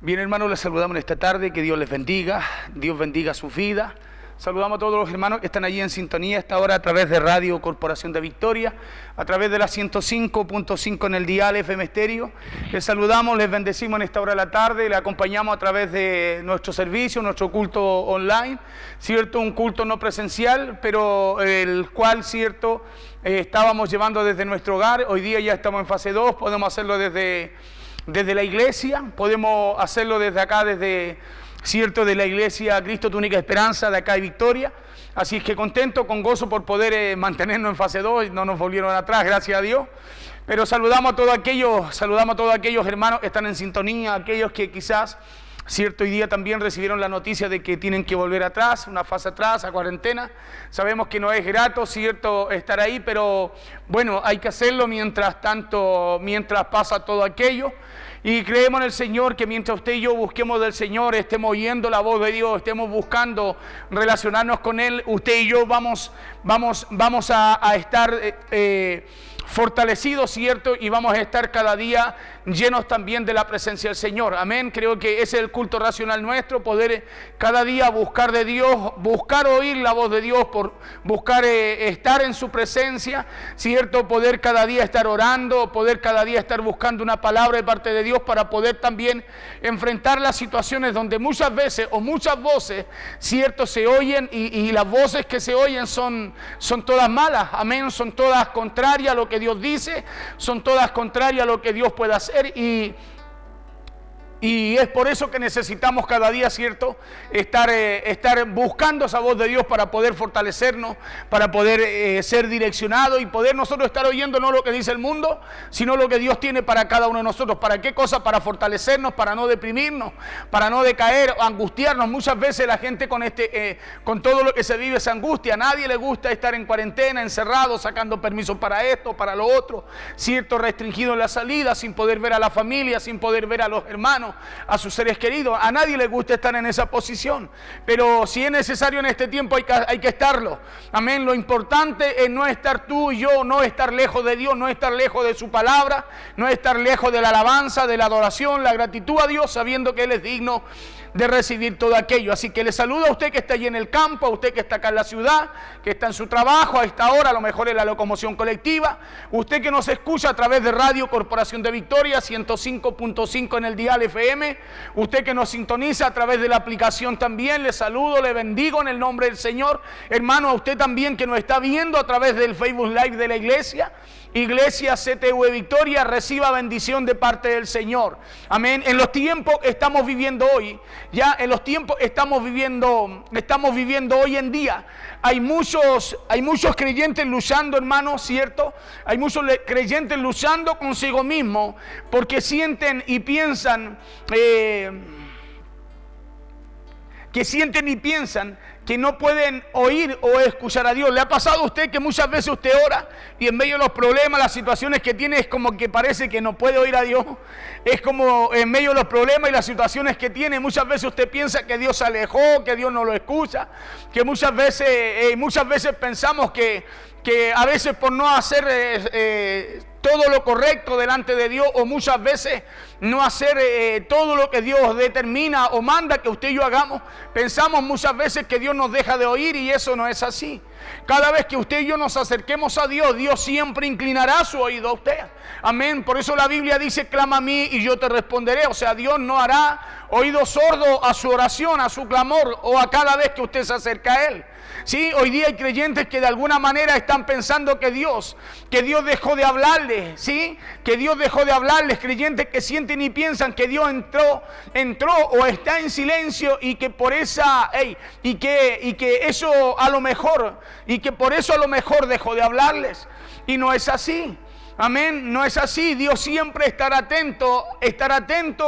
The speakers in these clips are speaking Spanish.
Bien, hermanos, les saludamos en esta tarde, que Dios les bendiga, Dios bendiga su vida. Saludamos a todos los hermanos que están allí en sintonía a esta hora a través de Radio Corporación de Victoria, a través de la 105.5 en el dial FM Estéreo. Les saludamos, les bendecimos en esta hora de la tarde, les acompañamos a través de nuestro servicio, nuestro culto online, cierto, un culto no presencial, pero el cual, cierto, estábamos llevando desde nuestro hogar. Hoy día ya estamos en fase 2, podemos hacerlo desde la iglesia, podemos hacerlo desde acá, desde, cierto, de la iglesia Cristo tu única esperanza, de acá de Victoria. Así es que contento, con gozo por poder mantenernos en fase 2, no nos volvieron atrás, gracias a Dios. Pero saludamos a todos aquellos hermanos que están en sintonía, aquellos que quizás, cierto, hoy día también recibieron la noticia de que tienen que volver atrás, una fase atrás, a cuarentena. Sabemos que no es grato, cierto, estar ahí, pero bueno, hay que hacerlo mientras pasa todo aquello. Y creemos en el Señor que mientras usted y yo busquemos del Señor, estemos oyendo la voz de Dios, estemos buscando relacionarnos con Él, usted y yo vamos a estar fortalecidos, ¿cierto? Y vamos a estar cada día llenos también de la presencia del Señor. Amén. Creo que ese es el culto racional nuestro, poder cada día buscar de Dios, buscar oír la voz de Dios, buscar estar en su presencia, ¿cierto? Poder cada día estar orando, poder cada día estar buscando una palabra de parte de Dios para poder también enfrentar las situaciones donde muchas veces o muchas voces, ¿cierto?, se oyen y las voces que se oyen son todas malas. Amén. Son todas contrarias a lo que Dios dice, son todas contrarias a lo que Dios puede hacer, y es por eso que necesitamos cada día, ¿cierto?, estar buscando esa voz de Dios para poder fortalecernos, para poder ser direccionados y poder nosotros estar oyendo no lo que dice el mundo, sino lo que Dios tiene para cada uno de nosotros. ¿Para qué cosa? Para fortalecernos, para no deprimirnos, para no decaer, angustiarnos. Muchas veces la gente con todo lo que se vive se angustia. A nadie le gusta estar en cuarentena, encerrado, sacando permisos para esto, para lo otro, ¿cierto?, restringido en la salida, sin poder ver a la familia, sin poder ver a los hermanos, a sus seres queridos. A nadie le gusta estar en esa posición, pero si es necesario en este tiempo hay que estarlo. Amén. Lo importante es no estar tú y yo, no estar lejos de Dios, no estar lejos de su palabra, no estar lejos de la alabanza, de la adoración, la gratitud a Dios, sabiendo que Él es digno de recibir todo aquello. Así que le saludo a usted que está allí en el campo, a usted que está acá en la ciudad, que está en su trabajo a esta hora, a lo mejor en la locomoción colectiva, usted que nos escucha a través de Radio Corporación de Victoria 105.5 en el dial FM, usted que nos sintoniza a través de la aplicación también, le saludo, le bendigo en el nombre del Señor. Hermano, a usted también que nos está viendo a través del Facebook Live de la iglesia CTV Victoria, reciba bendición de parte del Señor. Amén. En los tiempos que estamos viviendo hoy, estamos viviendo hoy en día, hay muchos creyentes luchando, hermanos, ¿cierto? Hay muchos creyentes luchando consigo mismos porque sienten y piensan que no pueden oír o escuchar a Dios. ¿Le ha pasado a usted que muchas veces usted ora y en medio de los problemas, las situaciones que tiene, es como que parece que no puede oír a Dios? Es como en medio de los problemas y las situaciones que tiene, muchas veces usted piensa que Dios se alejó, que Dios no lo escucha, que muchas veces pensamos que a veces por no hacer todo lo correcto delante de Dios, o muchas veces no hacer todo lo que Dios determina o manda que usted y yo hagamos, pensamos muchas veces que Dios nos deja de oír, y eso no es así. Cada vez que usted y yo nos acerquemos a Dios, Dios siempre inclinará su oído a usted. Amén. Por eso la Biblia dice: clama a mí y yo te responderé. O sea, Dios no hará oído sordo a su oración, a su clamor, o a cada vez que usted se acerca a Él. Sí, hoy día hay creyentes que de alguna manera están pensando que Dios dejó de hablarles, ¿sí? Que Dios dejó de hablarles, creyentes que sienten y piensan que Dios entró o está en silencio, y que por eso a lo mejor dejó de hablarles. Y no es así. Amén, no es así. Dios siempre estará atento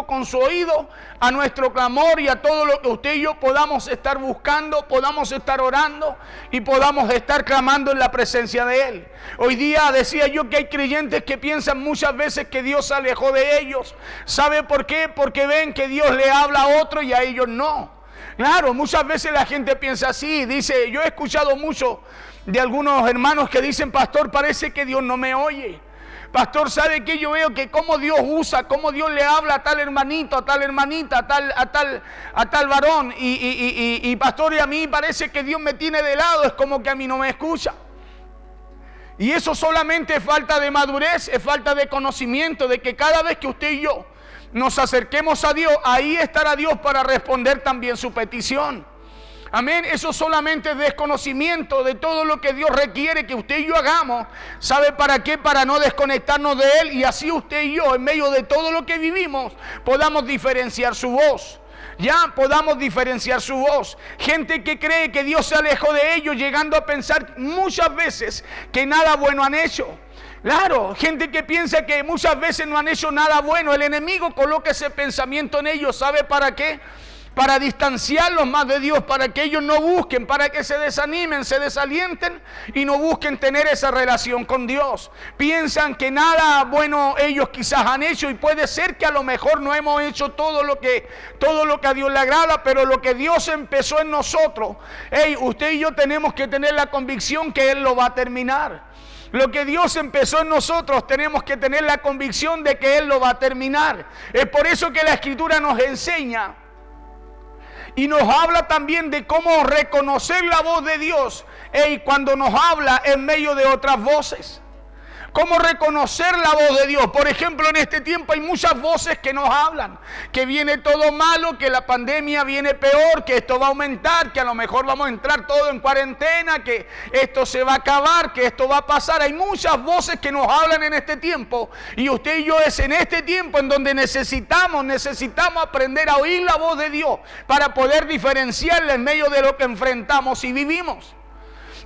con su oído a nuestro clamor y a todo lo que usted y yo podamos estar buscando, podamos estar orando y podamos estar clamando en la presencia de Él. Hoy día decía yo que hay creyentes que piensan muchas veces que Dios se alejó de ellos. ¿Sabe por qué? Porque ven que Dios le habla a otro y a ellos no. Claro, muchas veces la gente piensa así. Dice, yo he escuchado mucho de algunos hermanos que dicen: pastor, parece que Dios no me oye. Pastor, ¿sabe qué? Yo veo que cómo Dios usa, cómo Dios le habla a tal hermanito, a tal hermanita, a tal varón. Y pastor, y a mí parece que Dios me tiene de lado, es como que a mí no me escucha. Y eso solamente es falta de madurez, es falta de conocimiento, de que cada vez que usted y yo nos acerquemos a Dios, ahí estará Dios para responder también su petición. Amén. Eso solamente es desconocimiento de todo lo que Dios requiere que usted y yo hagamos. ¿Sabe para qué? Para no desconectarnos de Él, y así usted y yo, en medio de todo lo que vivimos, podamos diferenciar su voz. Ya podamos diferenciar su voz. Gente que cree que Dios se alejó de ellos, llegando a pensar muchas veces que nada bueno han hecho. Claro, gente que piensa que muchas veces no han hecho nada bueno. El enemigo coloca ese pensamiento en ellos. ¿Sabe para qué? Para distanciarlos más de Dios, para que ellos no busquen, para que se desanimen, se desalienten y no busquen tener esa relación con Dios. Piensan que nada bueno ellos quizás han hecho, y puede ser que a lo mejor no hemos hecho todo lo que a Dios le agrada, pero lo que Dios empezó en nosotros, usted y yo tenemos que tener la convicción que Él lo va a terminar. Lo que Dios empezó en nosotros, tenemos que tener la convicción de que Él lo va a terminar. Es por eso que la Escritura nos enseña y nos habla también de cómo reconocer la voz de Dios cuando nos habla en medio de otras voces. Cómo reconocer la voz de Dios. Por ejemplo, en este tiempo hay muchas voces que nos hablan, que viene todo malo, que la pandemia viene peor, que esto va a aumentar, que a lo mejor vamos a entrar todo en cuarentena, que esto se va a acabar, que esto va a pasar. Hay muchas voces que nos hablan en este tiempo, y usted y yo es en este tiempo en donde necesitamos aprender a oír la voz de Dios para poder diferenciarla en medio de lo que enfrentamos y vivimos.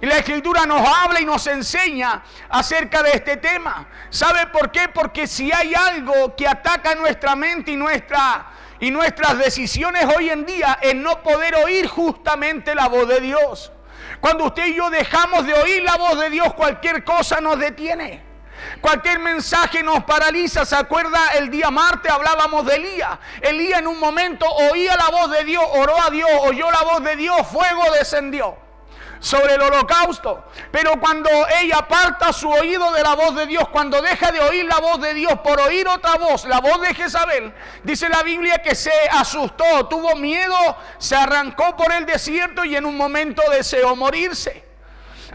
Y la Escritura nos habla y nos enseña acerca de este tema. ¿Sabe por qué? Porque si hay algo que ataca nuestra mente y nuestras decisiones hoy en día, es no poder oír justamente la voz de Dios. Cuando usted y yo dejamos de oír la voz de Dios, cualquier cosa nos detiene. Cualquier mensaje nos paraliza. ¿Se acuerda? El día martes hablábamos de Elías. Elías en un momento oía la voz de Dios, oró a Dios, oyó la voz de Dios, fuego descendió sobre el holocausto. Pero cuando ella aparta su oído de la voz de Dios, cuando deja de oír la voz de Dios por oír otra voz, la voz de Jezabel, dice la Biblia que se asustó, tuvo miedo, se arrancó por el desierto y en un momento deseó morirse.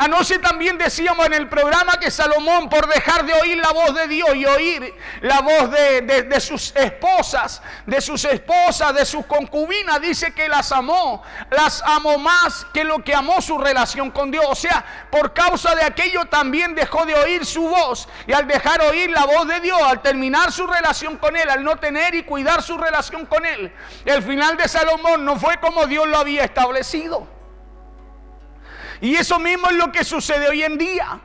Anoche también decíamos en el programa que Salomón, por dejar de oír la voz de Dios y oír la voz de sus esposas, de sus concubinas, dice que las amó más que lo que amó su relación con Dios. O sea, por causa de aquello también dejó de oír su voz, y al dejar oír la voz de Dios, al terminar su relación con Él, al no tener y cuidar su relación con Él, el final de Salomón no fue como Dios lo había establecido. Y eso mismo es lo que sucede hoy en día,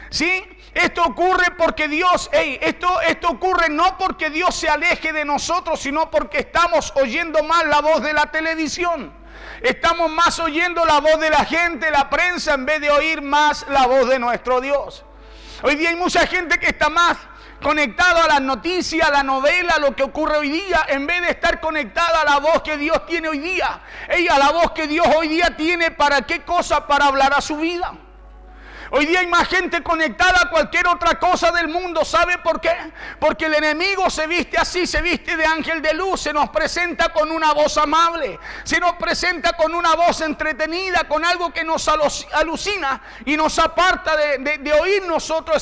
¿sí? Esto ocurre porque Dios, esto ocurre no porque Dios se aleje de nosotros, sino porque estamos oyendo más la voz de la televisión. Estamos más oyendo la voz de la gente, la prensa, en vez de oír más la voz de nuestro Dios. Hoy día hay mucha gente que está más conectado a las noticias, a la novela, a lo que ocurre hoy día, en vez de estar conectada a la voz que Dios tiene hoy día. A la voz que Dios hoy día tiene, ¿para qué cosa? Para hablar a su vida. Hoy día hay más gente conectada a cualquier otra cosa del mundo. ¿Sabe por qué? Porque el enemigo se viste así, se viste de ángel de luz, se nos presenta con una voz amable, se nos presenta con una voz entretenida, con algo que nos alucina y nos aparta de oír nosotros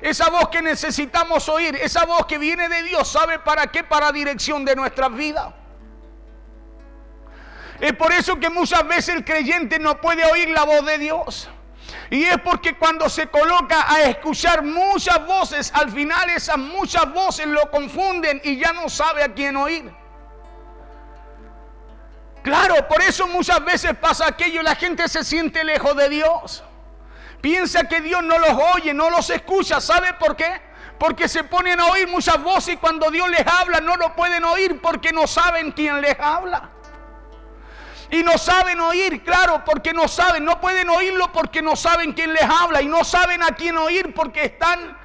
esa voz que necesitamos oír, esa voz que viene de Dios. ¿Sabe para qué? Para dirección de nuestras vidas. Es por eso que muchas veces el creyente no puede oír la voz de Dios. Y es porque cuando se coloca a escuchar muchas voces, al final esas muchas voces lo confunden y ya no sabe a quién oír. Claro, por eso muchas veces pasa aquello, la gente se siente lejos de Dios. Piensa que Dios no los oye, no los escucha. ¿Sabe por qué? Porque se ponen a oír muchas voces y cuando Dios les habla no lo pueden oír porque no saben quién les habla. Y no saben oír, claro, porque no saben, no pueden oírlo porque no saben quién les habla, y no saben a quién oír porque están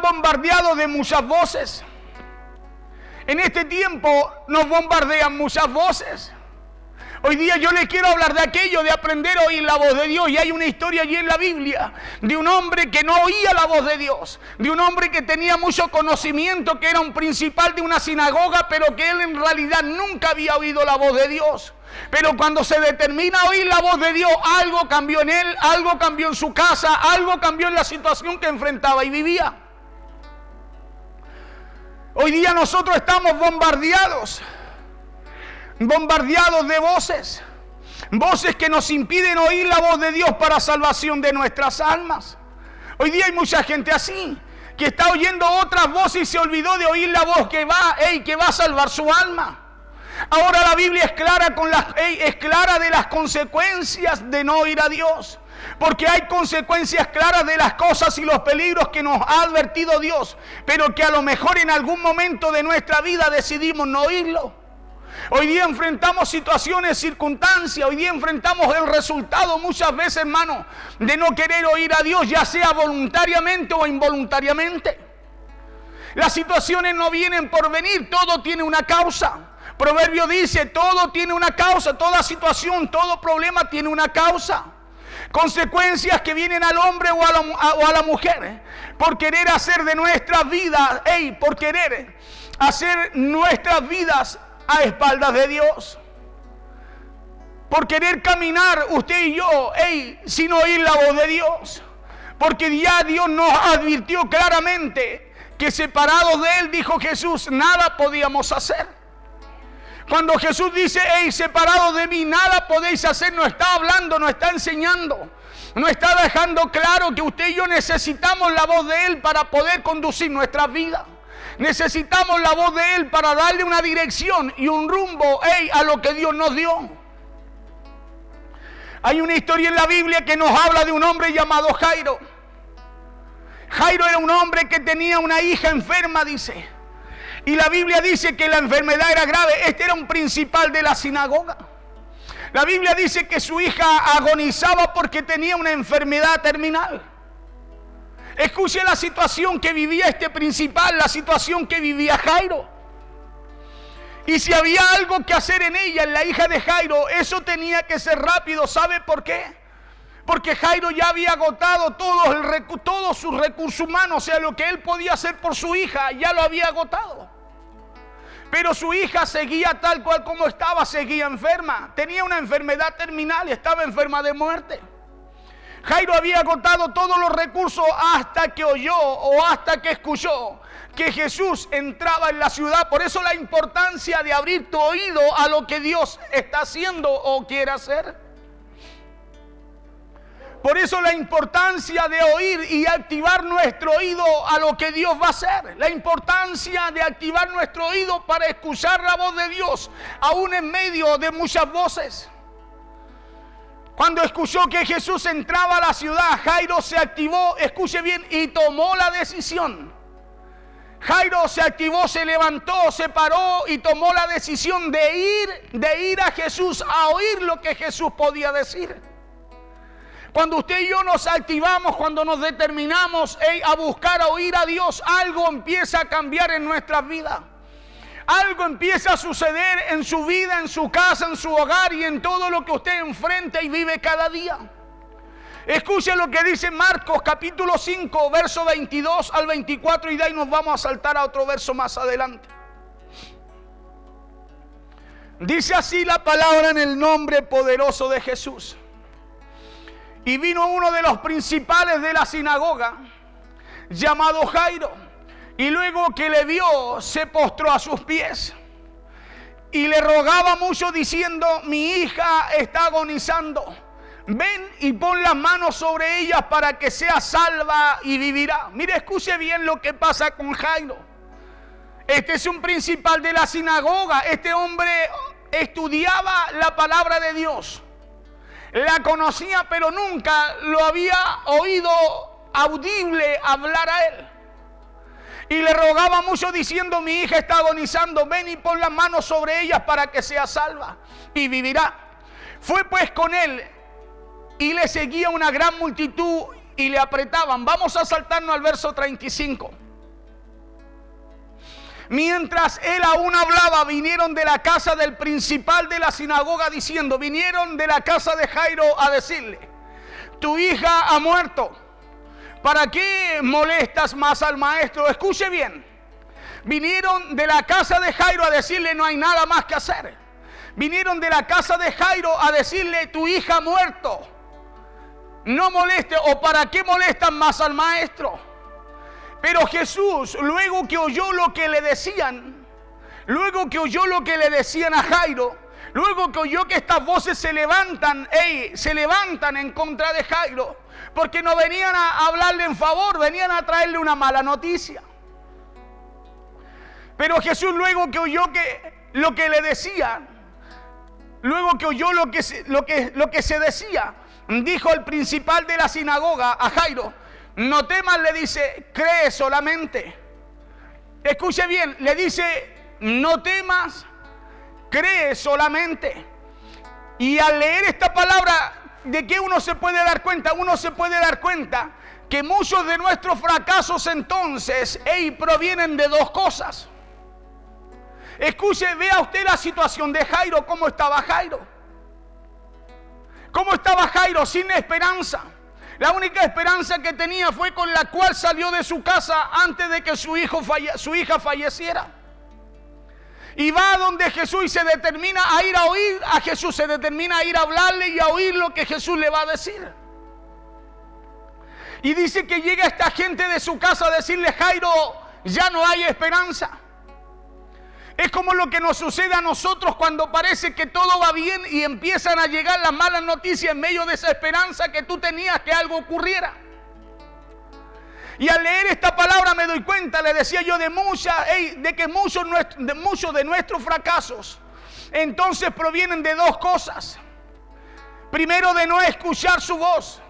bombardeados de muchas voces. En este tiempo nos bombardean muchas voces. Hoy día yo le quiero hablar de aquello, de aprender a oír la voz de Dios. Y hay una historia allí en la Biblia de un hombre que no oía la voz de Dios, de un hombre que tenía mucho conocimiento, que era un principal de una sinagoga, pero que él en realidad nunca había oído la voz de Dios. Pero cuando se determina a oír la voz de Dios, algo cambió en él, algo cambió en su casa, algo cambió en la situación que enfrentaba y vivía. Hoy día nosotros estamos bombardeados de voces, voces que nos impiden oír la voz de Dios para salvación de nuestras almas. Hoy día hay mucha gente así, que está oyendo otras voces y se olvidó de oír la voz que va a salvar su alma. Ahora la Biblia es clara de las consecuencias de no oír a Dios, porque hay consecuencias claras de las cosas y los peligros que nos ha advertido Dios, pero que a lo mejor en algún momento de nuestra vida decidimos no oírlo. Hoy día enfrentamos situaciones, circunstancias, hoy día enfrentamos el resultado muchas veces, hermano, de no querer oír a Dios, ya sea voluntariamente o involuntariamente. Las situaciones no vienen por venir, todo tiene una causa. Proverbio dice, todo tiene una causa, toda situación, todo problema tiene una causa. Consecuencias que vienen al hombre o a la mujer por querer hacer de nuestras vidas, por querer hacer nuestras vidas a espaldas de Dios. Por querer caminar usted y yo, sin oír la voz de Dios. Porque ya Dios nos advirtió claramente que separados de Él, dijo Jesús, nada podíamos hacer. Cuando Jesús dice, separados de mí, nada podéis hacer, no está hablando, no está enseñando, no está dejando claro que usted y yo necesitamos la voz de Él para poder conducir nuestras vidas. Necesitamos la voz de Él para darle una dirección y un rumbo, a lo que Dios nos dio. Hay una historia en la Biblia que nos habla de un hombre llamado Jairo. Jairo era un hombre que tenía una hija enferma, dice. Y la Biblia dice que la enfermedad era grave. Este era un principal de la sinagoga. La Biblia dice que su hija agonizaba porque tenía una enfermedad terminal. Escuche la situación que vivía este principal, la situación que vivía Jairo. Y si había algo que hacer en ella, en la hija de Jairo, eso tenía que ser rápido. ¿Sabe por qué? Porque Jairo ya había agotado todos sus recursos humanos, o sea, lo que él podía hacer por su hija, ya lo había agotado. Pero su hija seguía tal cual como estaba, seguía enferma. Tenía una enfermedad terminal, estaba enferma de muerte. Jairo había agotado todos los recursos hasta que oyó o hasta que escuchó que Jesús entraba en la ciudad. Por eso la importancia de abrir tu oído a lo que Dios está haciendo o quiere hacer. Por eso la importancia de oír y activar nuestro oído a lo que Dios va a hacer. La importancia de activar nuestro oído para escuchar la voz de Dios, aún en medio de muchas voces. Cuando escuchó que Jesús entraba a la ciudad, Jairo se activó, escuche bien, y tomó la decisión. Jairo se activó, se levantó, se paró y tomó la decisión de ir a Jesús, a oír lo que Jesús podía decir. Cuando usted y yo nos activamos, cuando nos determinamos a buscar, a oír a Dios, algo empieza a cambiar en nuestras vidas. Algo empieza a suceder en su vida, en su casa, en su hogar y en todo lo que usted enfrenta y vive cada día. Escuche lo que dice Marcos capítulo 5, verso 22 al 24 y de ahí nos vamos a saltar a otro verso más adelante. Dice así la palabra en el nombre poderoso de Jesús. Y vino uno de los principales de la sinagoga, llamado Jairo, y luego que le vio, se postró a sus pies. Y le rogaba mucho diciendo, mi hija está agonizando. Ven y pon las manos sobre ella para que sea salva y vivirá. Mire, escuche bien lo que pasa con Jairo. Este es un principal de la sinagoga. Este hombre estudiaba la palabra de Dios. La conocía, pero nunca lo había oído audible hablar a él. Y le rogaba mucho diciendo, mi hija está agonizando, ven y pon las manos sobre ella para que sea salva y vivirá. Fue pues con él y le seguía una gran multitud y le apretaban. Vamos a saltarnos al verso 35. Mientras él aún hablaba, vinieron de la casa del principal de la sinagoga diciendo, vinieron de la casa de Jairo a decirle, tu hija ha muerto, ¿para qué molestas más al maestro? Escuche bien, vinieron de la casa de Jairo a decirle, no hay nada más que hacer. Vinieron de la casa de Jairo a decirle, tu hija ha muerto, no moleste, o ¿para qué molestan más al maestro? Pero Jesús, luego que oyó lo que le decían, a Jairo, luego que oyó que estas voces se levantan en contra de Jairo, porque no venían a hablarle en favor, venían a traerle una mala noticia. Pero Jesús, luego que oyó lo que le decían, luego que oyó lo que se decía, dijo el principal de la sinagoga a Jairo, no temas, le dice, cree solamente. Escuche bien, le dice, no temas, cree solamente. Y al leer esta palabra, ¿de qué uno se puede dar cuenta? Uno se puede dar cuenta que muchos de nuestros fracasos entonces provienen de dos cosas. Escuche, vea usted la situación de Jairo, cómo estaba Jairo. ¿Cómo estaba Jairo? Sin esperanza. La única esperanza que tenía fue con la cual salió de su casa antes de que su hija falleciera. Y va a donde Jesús y se determina a ir a oír a Jesús, se determina a ir a hablarle y a oír lo que Jesús le va a decir. Y dice que llega esta gente de su casa a decirle, Jairo, ya no hay esperanza. Es como lo que nos sucede a nosotros cuando parece que todo va bien y empiezan a llegar las malas noticias en medio de esa esperanza que tú tenías que algo ocurriera. Y al leer esta palabra me doy cuenta, le decía yo, de que muchos de nuestros fracasos entonces provienen de dos cosas. Primero, de no escuchar su voz.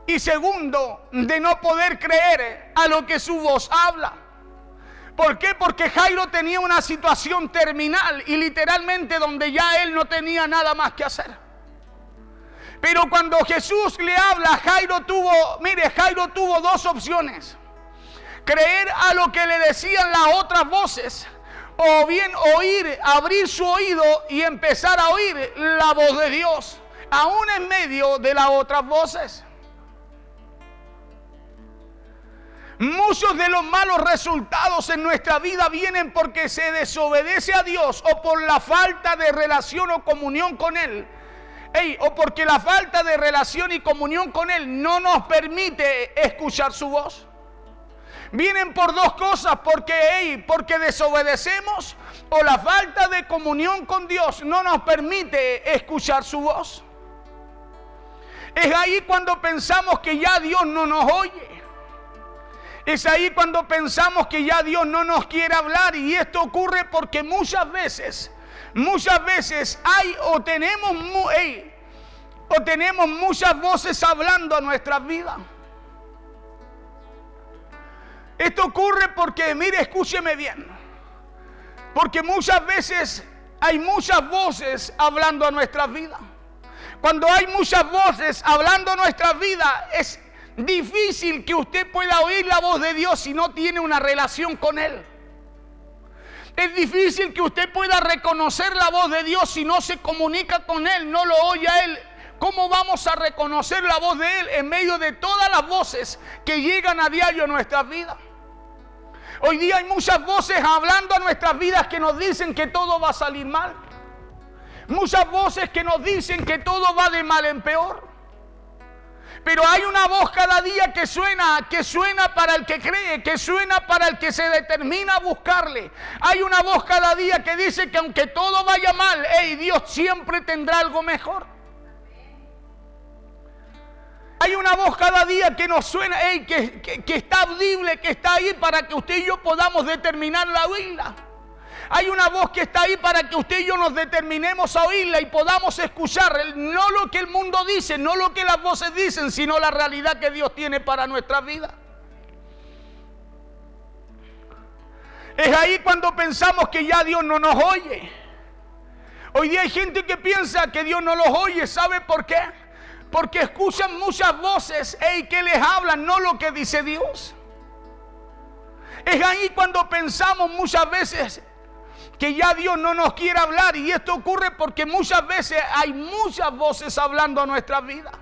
Y segundo, de no poder creer a lo que su voz habla. ¿Por qué? Porque Jairo tenía una situación terminal y literalmente donde ya él no tenía nada más que hacer. Pero cuando Jesús le habla, Jairo tuvo dos opciones. Creer a lo que le decían las otras voces, o bien abrir su oído y empezar a oír la voz de Dios, aún en medio de las otras voces. Muchos de los malos resultados en nuestra vida vienen porque se desobedece a Dios o por la falta de relación o comunión con Él. O porque la falta de relación y comunión con Él no nos permite escuchar su voz. Vienen por dos cosas, porque desobedecemos o la falta de comunión con Dios no nos permite escuchar su voz. Es ahí cuando pensamos que ya Dios no nos oye. Es ahí cuando pensamos que ya Dios no nos quiere hablar, y esto ocurre porque muchas veces tenemos muchas voces hablando a nuestras vidas. Esto ocurre porque, mire, escúcheme bien, porque muchas veces hay muchas voces hablando a nuestras vidas. Cuando hay muchas voces hablando a nuestras vidas, es difícil que usted pueda oír la voz de Dios si no tiene una relación con Él. Es difícil que usted pueda reconocer la voz de Dios si no se comunica con Él, no lo oye a Él. ¿Cómo vamos a reconocer la voz de Él en medio de todas las voces que llegan a diario a nuestras vidas? Hoy día hay muchas voces hablando a nuestras vidas que nos dicen que todo va a salir mal. Muchas voces que nos dicen que todo va de mal en peor. Pero hay una voz cada día que suena para el que cree, que suena para el que se determina a buscarle. Hay una voz cada día que dice que aunque todo vaya mal, Dios siempre tendrá algo mejor. Hay una voz cada día que nos suena, que está audible, que está ahí para que usted y yo podamos determinarla a oírla. Hay una voz que está ahí para que usted y yo nos determinemos a oírla y podamos escuchar no lo que el mundo dice, no lo que las voces dicen, sino la realidad que Dios tiene para nuestra vida. Es ahí cuando pensamos que ya Dios no nos oye. Hoy día hay gente que piensa que Dios no los oye. ¿Sabe por qué? Porque escuchan muchas voces que les hablan, no lo que dice Dios. Es ahí cuando pensamos muchas veces que ya Dios no nos quiere hablar, y esto ocurre porque muchas veces hay muchas voces hablando a nuestras vidas.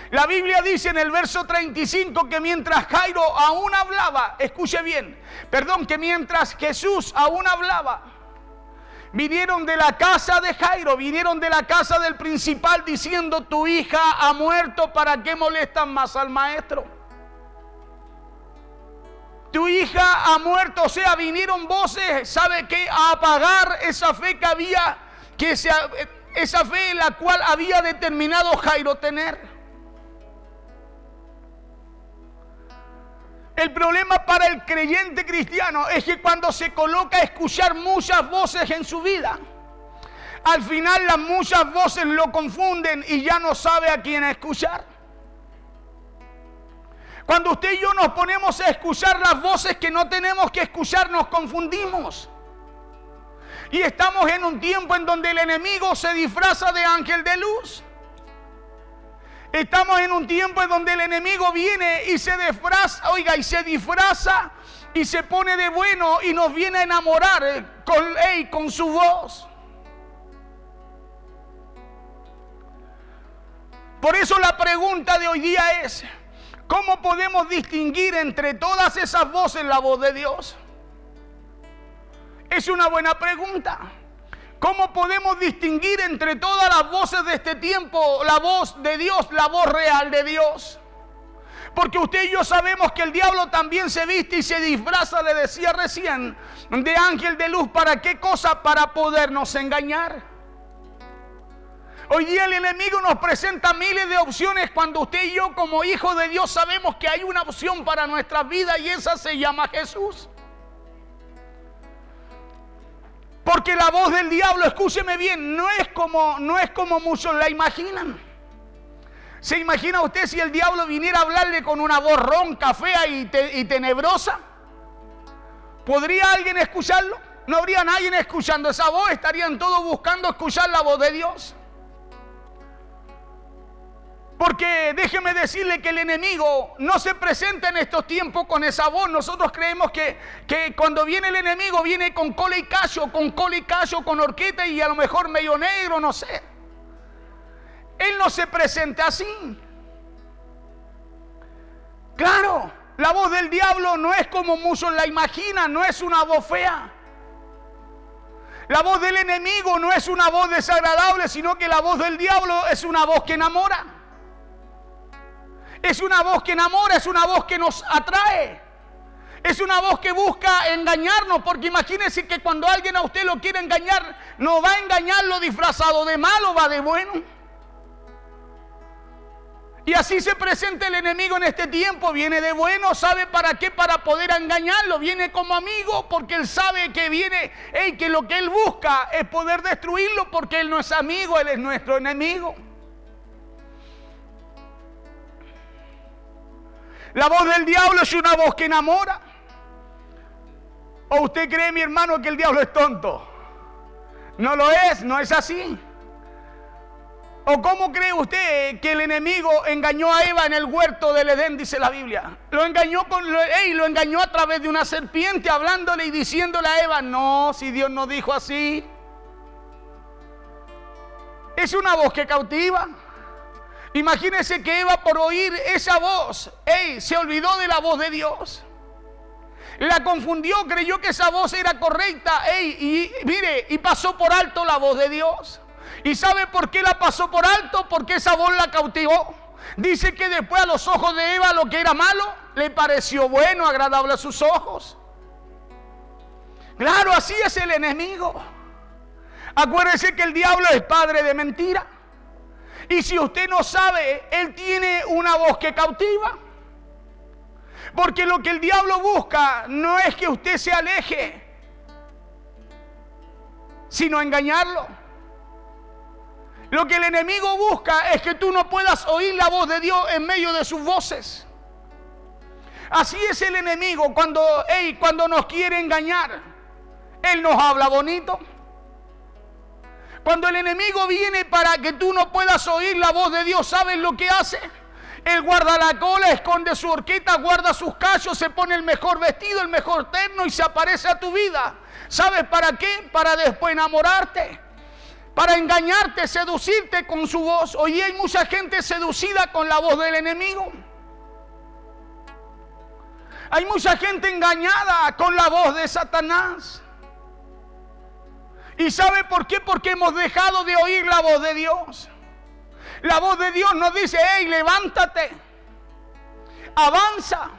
La Biblia dice en el verso 35 que mientras Jairo aún hablaba, escuche bien, que mientras Jesús aún hablaba, vinieron de la casa de Jairo, vinieron de la casa del principal diciendo: tu hija ha muerto, ¿para qué molestan más al maestro? Tu hija ha muerto. O sea, vinieron voces, ¿sabe qué? A apagar esa fe que había, esa fe en la cual había determinado Jairo tener. El problema para el creyente cristiano es que cuando se coloca a escuchar muchas voces en su vida, al final las muchas voces lo confunden y ya no sabe a quién escuchar. Cuando usted y yo nos ponemos a escuchar las voces que no tenemos que escuchar, nos confundimos. Y estamos en un tiempo en donde el enemigo se disfraza de ángel de luz. Estamos en un tiempo en donde el enemigo viene y se disfraza y se pone de bueno y nos viene a enamorar con su voz. Por eso la pregunta de hoy día es: ¿cómo podemos distinguir entre todas esas voces la voz de Dios? Es una buena pregunta. ¿Cómo podemos distinguir entre todas las voces de este tiempo la voz de Dios, la voz real de Dios? Porque usted y yo sabemos que el diablo también se viste y se disfraza, le decía recién, de ángel de luz. ¿Para qué cosa? Para podernos engañar. Hoy día el enemigo nos presenta miles de opciones cuando usted y yo como hijos de Dios sabemos que hay una opción para nuestras vidas y esa se llama Jesús. Porque la voz del diablo, escúcheme bien, no es como muchos la imaginan. ¿Se imagina usted si el diablo viniera a hablarle con una voz ronca, fea y tenebrosa? ¿Podría alguien escucharlo? No habría nadie escuchando esa voz, estarían todos buscando escuchar la voz de Dios. Porque déjeme decirle que el enemigo no se presenta en estos tiempos con esa voz. Nosotros creemos que cuando viene el enemigo viene con cola y callo, con horqueta y a lo mejor medio negro, no sé. Él no se presenta así. Claro, la voz del diablo no es como muchos la imaginan, no es una voz fea. La voz del enemigo no es una voz desagradable, sino que la voz del diablo es una voz que enamora. Es una voz que enamora, es una voz que nos atrae. Es una voz que busca engañarnos, porque imagínense que cuando alguien a usted lo quiere engañar, no va a engañarlo disfrazado de malo, va de bueno. Y así se presenta el enemigo en este tiempo, viene de bueno, ¿sabe para qué? Para poder engañarlo, viene como amigo porque él sabe que viene, que lo que él busca es poder destruirlo, porque él no es amigo, él es nuestro enemigo. La voz del diablo es una voz que enamora. ¿O usted cree, mi hermano, que el diablo es tonto? No lo es, no es así. ¿O cómo cree usted que el enemigo engañó a Eva en el huerto del Edén, dice la Biblia? Lo engañó a través de una serpiente, hablándole y diciéndole a Eva: no, si Dios no dijo así. Es una voz que cautiva. Imagínese que Eva, por oír esa voz, se olvidó de la voz de Dios. La confundió, creyó que esa voz era correcta, y pasó por alto la voz de Dios. ¿Y sabe por qué la pasó por alto? Porque esa voz la cautivó. Dice que después a los ojos de Eva lo que era malo le pareció bueno, agradable a sus ojos. Claro, así es el enemigo. Acuérdese que el diablo es padre de mentira. Y si usted no sabe, él tiene una voz que cautiva. Porque lo que el diablo busca no es que usted se aleje, sino engañarlo. Lo que el enemigo busca es que tú no puedas oír la voz de Dios en medio de sus voces. Así es el enemigo cuando nos quiere engañar. Él nos habla bonito. Cuando el enemigo viene para que tú no puedas oír la voz de Dios, ¿sabes lo que hace? Él guarda la cola, esconde su horqueta, guarda sus cachos, se pone el mejor vestido, el mejor terno y se aparece a tu vida. ¿Sabes para qué? Para después enamorarte, para engañarte, seducirte con su voz. Hoy hay mucha gente seducida con la voz del enemigo. Hay mucha gente engañada con la voz de Satanás. ¿Y sabe por qué? Porque hemos dejado de oír la voz de Dios. La voz de Dios nos dice: hey, levántate, avanza,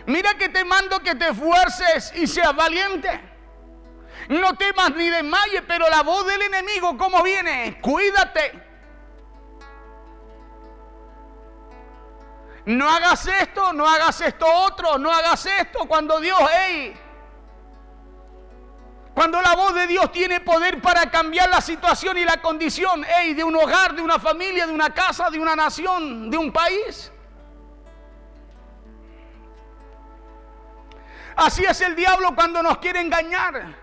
mira que te mando que te esfuerces y seas valiente. No temas ni desmayes. Pero la voz del enemigo, ¿cómo viene? Cuídate. No hagas esto, no hagas esto otro, no hagas esto. Cuando Dios, cuando la voz de Dios tiene poder para cambiar la situación y la condición, de un hogar, de una familia, de una casa, de una nación, de un país. Así es el diablo cuando nos quiere engañar.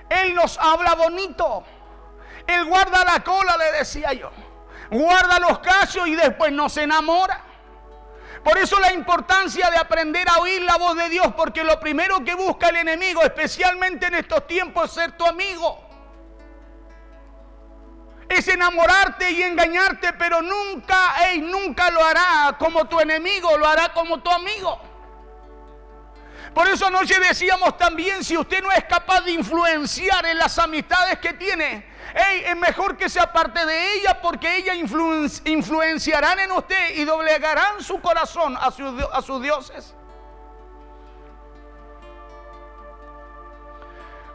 Él nos habla bonito. Él guarda la cola, le decía yo. Guarda los cachos y después nos enamora. Por eso la importancia de aprender a oír la voz de Dios, porque lo primero que busca el enemigo, especialmente en estos tiempos, es ser tu amigo. Es enamorarte y engañarte, pero nunca lo hará como tu enemigo, lo hará como tu amigo. Por eso anoche decíamos también, si usted no es capaz de influenciar en las amistades que tiene, es mejor que se aparte de ella, porque ella influenciarán en usted y doblegarán su corazón a sus dioses.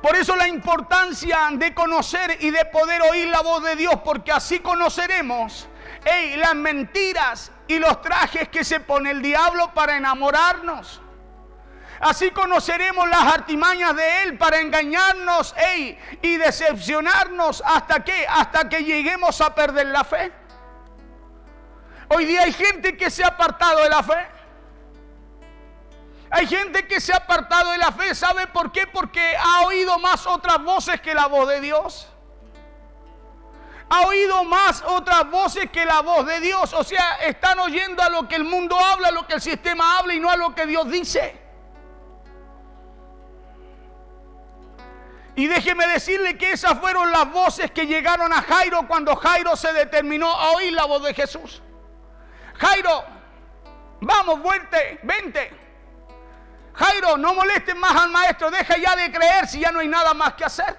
Por eso la importancia de conocer y de poder oír la voz de Dios, porque así conoceremos las mentiras y los trajes que se pone el diablo para enamorarnos. Así conoceremos las artimañas de él para engañarnos y decepcionarnos. ¿Hasta qué? Hasta que lleguemos a perder la fe. Hoy día hay gente que se ha apartado de la fe. Hay gente que se ha apartado de la fe. ¿Sabe por qué? Porque ha oído más otras voces que la voz de Dios. Ha oído más otras voces que la voz de Dios. O sea, están oyendo a lo que el mundo habla, a lo que el sistema habla y no a lo que Dios dice. Y déjeme decirle que esas fueron las voces que llegaron a Jairo cuando Jairo se determinó a oír la voz de Jesús. Jairo, vamos, vente. Jairo, no molestes más al maestro, deja ya de creer si ya no hay nada más que hacer.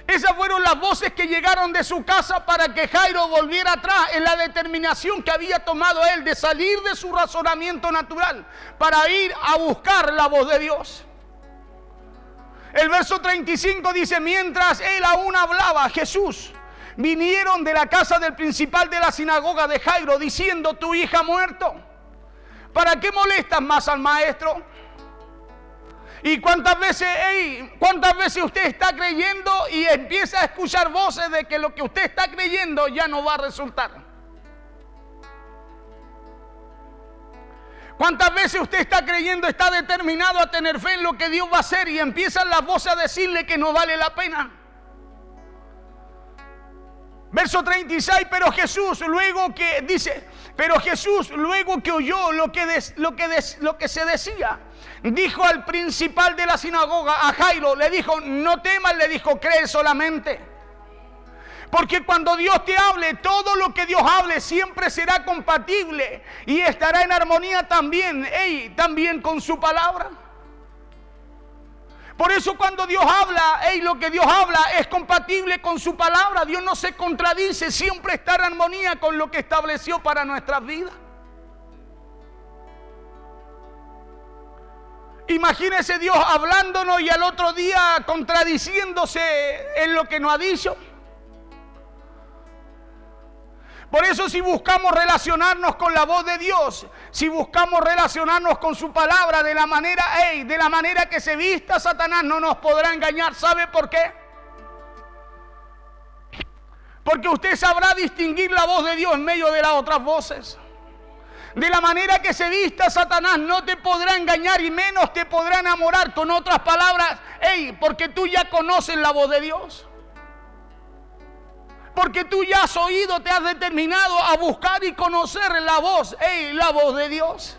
Esas fueron las voces que llegaron de su casa para que Jairo volviera atrás en la determinación que había tomado él de salir de su razonamiento natural para ir a buscar la voz de Dios. El verso 35 dice: mientras él aún hablaba, Jesús, vinieron de la casa del principal de la sinagoga de Jairo, diciendo: tu hija ha muerto. ¿Para qué molestas más al maestro? ¿Y cuántas veces usted está creyendo y empieza a escuchar voces de que lo que usted está creyendo ya no va a resultar? ¿Cuántas veces usted está creyendo, está determinado a tener fe en lo que Dios va a hacer y empiezan las voces a decirle que no vale la pena? Verso 36, pero Jesús luego que oyó lo que se decía, dijo al principal de la sinagoga, a Jairo, le dijo: no temas, le dijo, cree solamente. Porque cuando Dios te hable, todo lo que Dios hable siempre será compatible y estará en armonía también con su palabra. Por eso cuando Dios habla, lo que Dios habla es compatible con su palabra. Dios no se contradice, siempre está en armonía con lo que estableció para nuestras vidas. Imagínese Dios hablándonos y al otro día contradiciéndose en lo que nos ha dicho. Por eso, si buscamos relacionarnos con la voz de Dios, si buscamos relacionarnos con su palabra de la manera que se vista, Satanás no nos podrá engañar. ¿Sabe por qué? Porque usted sabrá distinguir la voz de Dios en medio de las otras voces. De la manera que se vista, Satanás no te podrá engañar y menos te podrá enamorar. Con otras palabras, porque tú ya conoces la voz de Dios. Porque tú ya has oído, te has determinado a buscar y conocer la voz de Dios.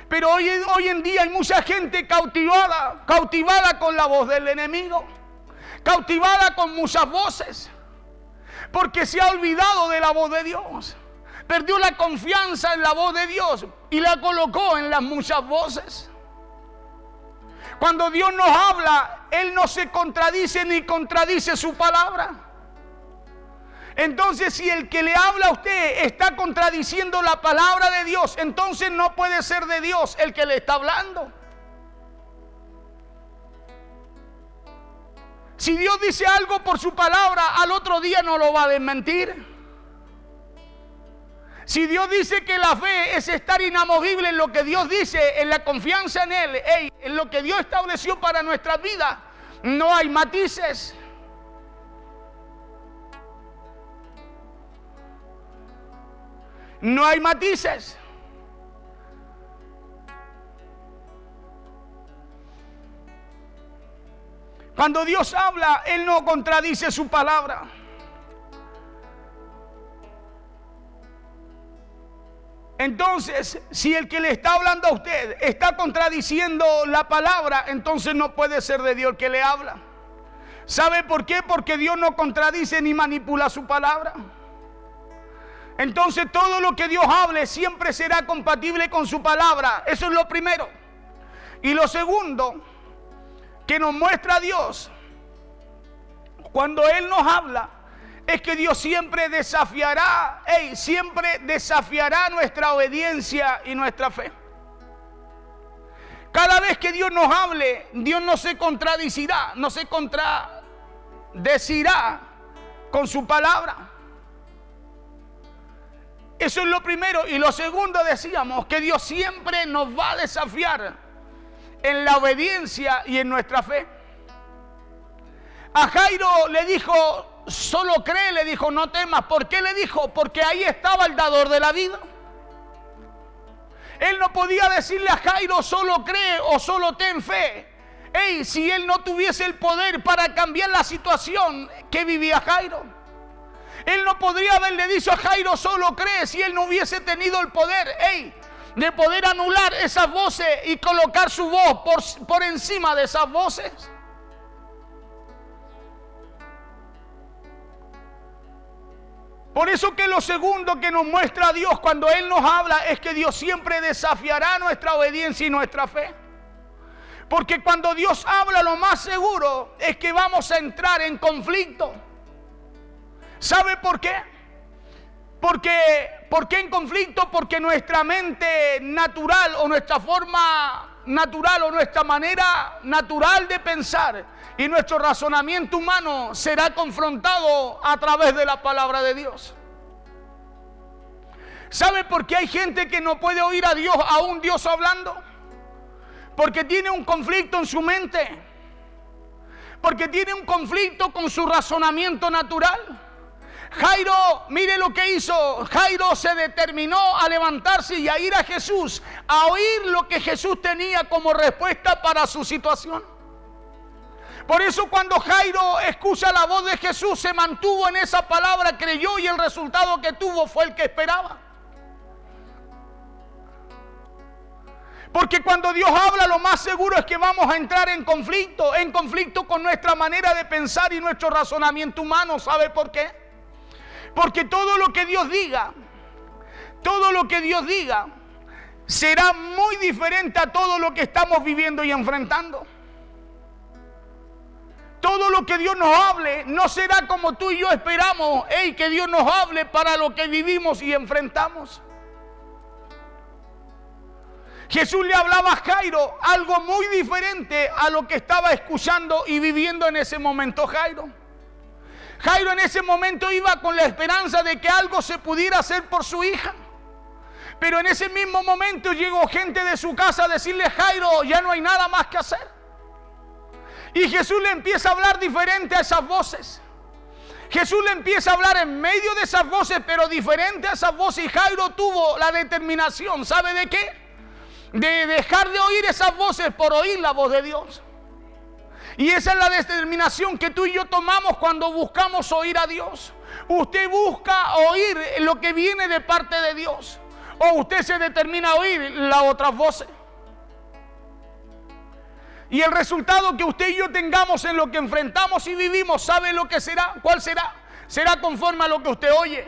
Pero hoy en día hay mucha gente cautivada con la voz del enemigo, cautivada con muchas voces, porque se ha olvidado de la voz de Dios. Perdió la confianza en la voz de Dios y la colocó en las muchas voces. Cuando Dios nos habla, Él no se contradice ni contradice su palabra. Entonces, si el que le habla a usted está contradiciendo la palabra de Dios, entonces no puede ser de Dios el que le está hablando. Si Dios dice algo por su palabra, al otro día no lo va a desmentir. Si Dios dice que la fe es estar inamovible en lo que Dios dice, en la confianza en Él, en lo que Dios estableció para nuestra vida, no hay matices. No hay matices. Cuando Dios habla, Él no contradice su palabra. Entonces, si el que le está hablando a usted está contradiciendo la palabra, entonces no puede ser de Dios el que le habla. ¿Sabe por qué? Porque Dios no contradice ni manipula su palabra. Entonces todo lo que Dios hable siempre será compatible con su palabra. Eso es lo primero. Y lo segundo que nos muestra Dios cuando Él nos habla es que Dios siempre desafiará nuestra obediencia y nuestra fe. Cada vez que Dios nos hable, Dios no se contradecirá con su palabra. Eso es lo primero. Y lo segundo, decíamos que Dios siempre nos va a desafiar en la obediencia y en nuestra fe. A Jairo le dijo: solo cree, le dijo, no temas. ¿Por qué le dijo? Porque ahí estaba el dador de la vida. Él no podía decirle a Jairo: solo cree o solo ten fe. Si él no tuviese el poder para cambiar la situación que vivía Jairo. Él no podría haberle dicho a Jairo: solo cree, si él no hubiese tenido el poder de poder anular esas voces y colocar su voz por encima de esas voces. Por eso que lo segundo que nos muestra Dios cuando Él nos habla es que Dios siempre desafiará nuestra obediencia y nuestra fe. Porque cuando Dios habla, lo más seguro es que vamos a entrar en conflicto. ¿Sabe por qué? ¿Por qué en conflicto? Porque nuestra mente natural o nuestra forma natural o nuestra manera natural de pensar y nuestro razonamiento humano será confrontado a través de la palabra de Dios. ¿Sabe por qué hay gente que no puede oír a Dios, a un Dios hablando? Porque tiene un conflicto en su mente. Porque tiene un conflicto con su razonamiento natural. Jairo, mire lo que hizo. Jairo se determinó a levantarse y a ir a Jesús, a oír lo que Jesús tenía como respuesta para su situación. Por eso cuando Jairo escucha la voz de Jesús, se mantuvo en esa palabra, creyó, y el resultado que tuvo fue el que esperaba. Porque cuando Dios habla, lo más seguro es que vamos a entrar en conflicto con nuestra manera de pensar y nuestro razonamiento humano. ¿Sabe por qué? Porque todo lo que Dios diga será muy diferente a todo lo que estamos viviendo y enfrentando. Todo lo que Dios nos hable no será como tú y yo esperamos, que Dios nos hable para lo que vivimos y enfrentamos. Jesús le hablaba a Jairo algo muy diferente a lo que estaba escuchando y viviendo en ese momento Jairo. Jairo en ese momento iba con la esperanza de que algo se pudiera hacer por su hija. Pero en ese mismo momento llegó gente de su casa a decirle: Jairo, ya no hay nada más que hacer. Y Jesús le empieza a hablar diferente a esas voces. Jesús le empieza a hablar en medio de esas voces, pero diferente a esas voces. Y Jairo tuvo la determinación, ¿sabe de qué? De dejar de oír esas voces por oír la voz de Dios. Y esa es la determinación que tú y yo tomamos cuando buscamos oír a Dios. Usted busca oír lo que viene de parte de Dios, o usted se determina a oír las otras voces. Y el resultado que usted y yo tengamos en lo que enfrentamos y vivimos, ¿sabe lo que será? ¿Cuál será? Será conforme a lo que usted oye.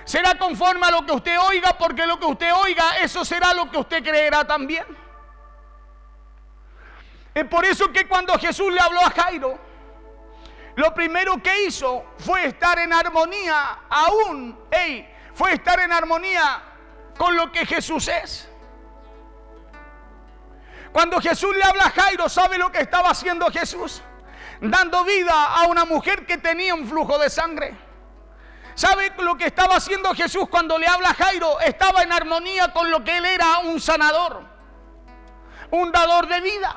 Será conforme a lo que usted oiga, porque lo que usted oiga, eso será lo que usted creerá también. Es por eso que cuando Jesús le habló a Jairo, lo primero que hizo fue estar en armonía fue estar en armonía con lo que Jesús es. Cuando Jesús le habla a Jairo, ¿sabe lo que estaba haciendo Jesús? Dando vida a una mujer que tenía un flujo de sangre. ¿Sabe lo que estaba haciendo Jesús cuando le habla a Jairo? Estaba en armonía con lo que él era, un sanador, un dador de vida.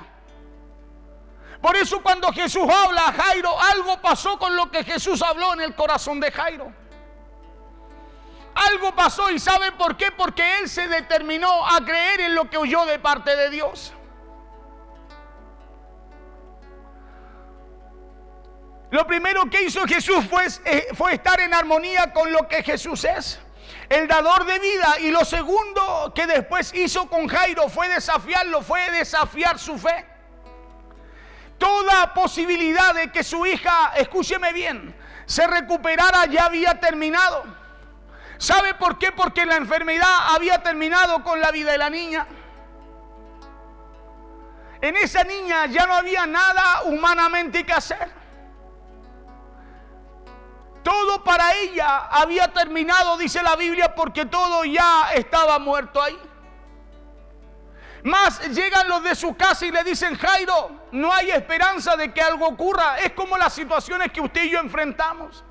Por eso cuando Jesús habla a Jairo, algo pasó con lo que Jesús habló en el corazón de Jairo. Algo pasó, ¿y sabe por qué? Porque él se determinó a creer en lo que oyó de parte de Dios. Lo primero que hizo Jesús fue estar en armonía con lo que Jesús es, el dador de vida. Y lo segundo que después hizo con Jairo fue desafiarlo, fue desafiar su fe. Toda posibilidad de que su hija, escúcheme bien, se recuperara ya había terminado. ¿Sabe por qué? Porque la enfermedad había terminado con la vida de la niña. En esa niña ya no había nada humanamente que hacer. Todo para ella había terminado, dice la Biblia, porque todo ya estaba muerto ahí. Más llegan los de su casa y le dicen: Jairo, no hay esperanza de que algo ocurra. Es como las situaciones que usted y yo enfrentamos.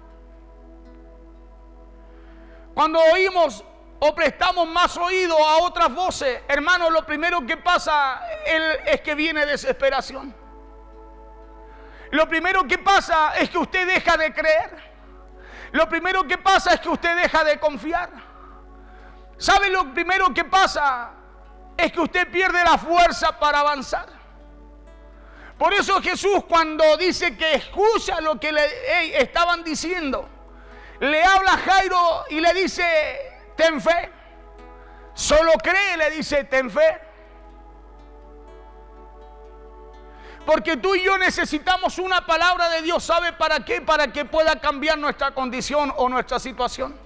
Cuando oímos o prestamos más oído a otras voces, hermanos, lo primero que pasa es que viene desesperación. Lo primero que pasa es que usted deja de creer. Lo primero que pasa es que usted deja de confiar. ¿Sabe lo primero que pasa? Es que usted pierde la fuerza para avanzar. Por eso Jesús, cuando dice que escucha lo que le estaban diciendo, le habla a Jairo y le dice: ten fe. Solo cree, le dice: ten fe. Porque tú y yo necesitamos una palabra de Dios. ¿Sabe para qué? Para que pueda cambiar nuestra condición o nuestra situación.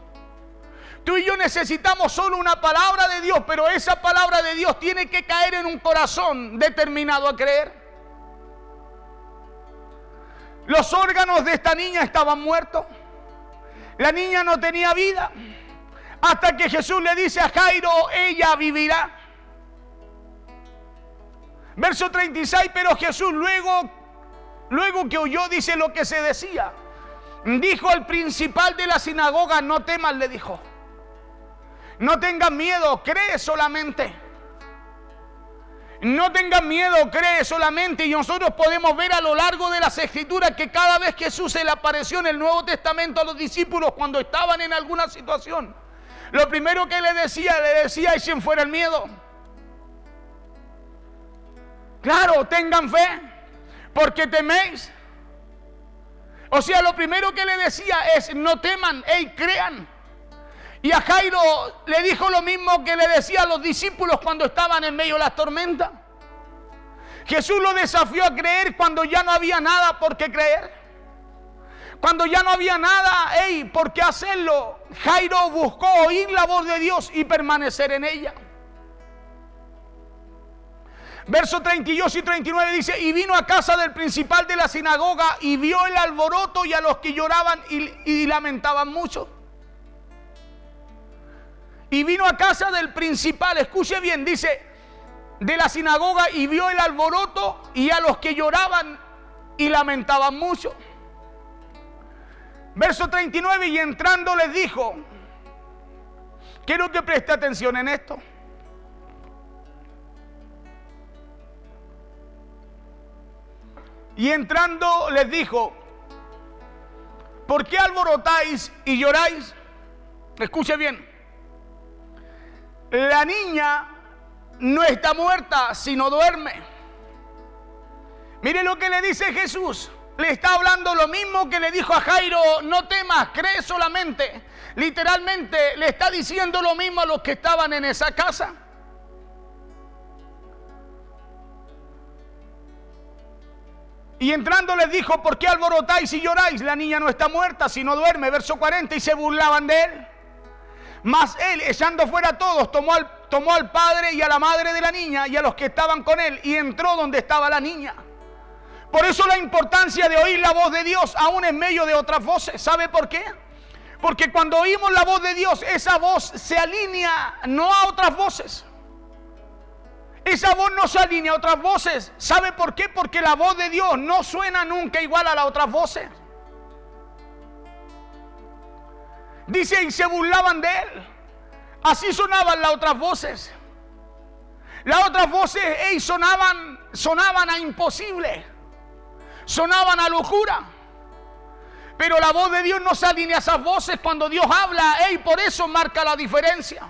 Tú y yo necesitamos solo una palabra de Dios, pero esa palabra de Dios tiene que caer en un corazón determinado a creer. Los órganos de esta niña estaban muertos. La niña no tenía vida. Hasta que Jesús le dice a Jairo: ella vivirá. Verso 36, pero Jesús luego que oyó, dice lo que se decía, dijo al principal de la sinagoga: no temas, le dijo. No tengas miedo, cree solamente. No tengas miedo, cree solamente. Y nosotros podemos ver a lo largo de las Escrituras que cada vez que Jesús se le apareció en el Nuevo Testamento a los discípulos cuando estaban en alguna situación, lo primero que le decía: echen fuera el miedo. Claro, tengan fe, porque teméis. O sea, lo primero que le decía es: no teman, crean. Y a Jairo le dijo lo mismo que le decía a los discípulos cuando estaban en medio de las tormentas. Jesús lo desafió a creer cuando ya no había nada por qué creer. Cuando ya no había nada, ¿por qué hacerlo? Jairo buscó oír la voz de Dios y permanecer en ella. Verso 32 y 39 dice: y vino a casa del principal de la sinagoga y vio el alboroto y a los que lloraban y lamentaban mucho. Y vino a casa del principal, escuche bien, dice, de la sinagoga, y vio el alboroto y a los que lloraban y lamentaban mucho. Verso 39, y entrando les dijo, quiero que preste atención en esto. Y entrando les dijo: ¿por qué alborotáis y lloráis? Escuche bien. La niña no está muerta, sino duerme. Mire lo que le dice Jesús. Le está hablando lo mismo que le dijo a Jairo: no temas, cree solamente. Literalmente le está diciendo lo mismo a los que estaban en esa casa. Y entrando les dijo: ¿por qué alborotáis y lloráis? La niña no está muerta, sino duerme. Verso 40, y se burlaban de él. Mas él, echando fuera a todos, tomó al padre y a la madre de la niña y a los que estaban con él, y entró donde estaba la niña. Por eso la importancia de oír la voz de Dios aún en medio de otras voces. ¿Sabe por qué? Porque cuando oímos la voz de Dios, esa voz se alinea no a otras voces. Esa voz no se alinea a otras voces. ¿Sabe por qué? Porque la voz de Dios no suena nunca igual a las otras voces. Dice: y se burlaban de él. Así sonaban las otras voces. Las otras voces sonaban a imposible. Sonaban a locura. Pero la voz de Dios no se alinea a esas voces. Cuando Dios habla, por eso marca la diferencia.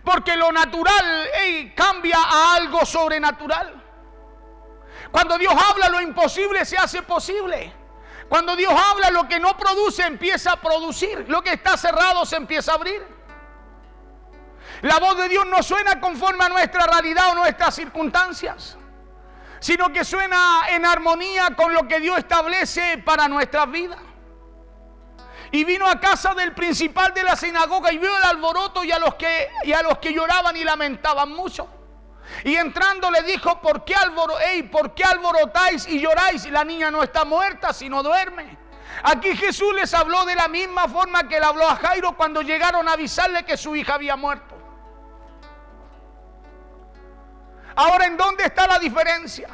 Porque lo natural cambia a algo sobrenatural. Cuando Dios habla, lo imposible se hace posible. Cuando Dios habla, lo que no produce empieza a producir. Lo que está cerrado se empieza a abrir. La voz de Dios no suena conforme a nuestra realidad o nuestras circunstancias, sino que suena en armonía con lo que Dios establece para nuestras vidas. Y vino a casa del principal de la sinagoga y vio el alboroto y a los que lloraban y lamentaban mucho. Y entrando le dijo: ¿por qué alborotáis y lloráis? La niña no está muerta, sino duerme. Aquí Jesús les habló de la misma forma que le habló a Jairo cuando llegaron a avisarle que su hija había muerto. Ahora, ¿en dónde está la diferencia?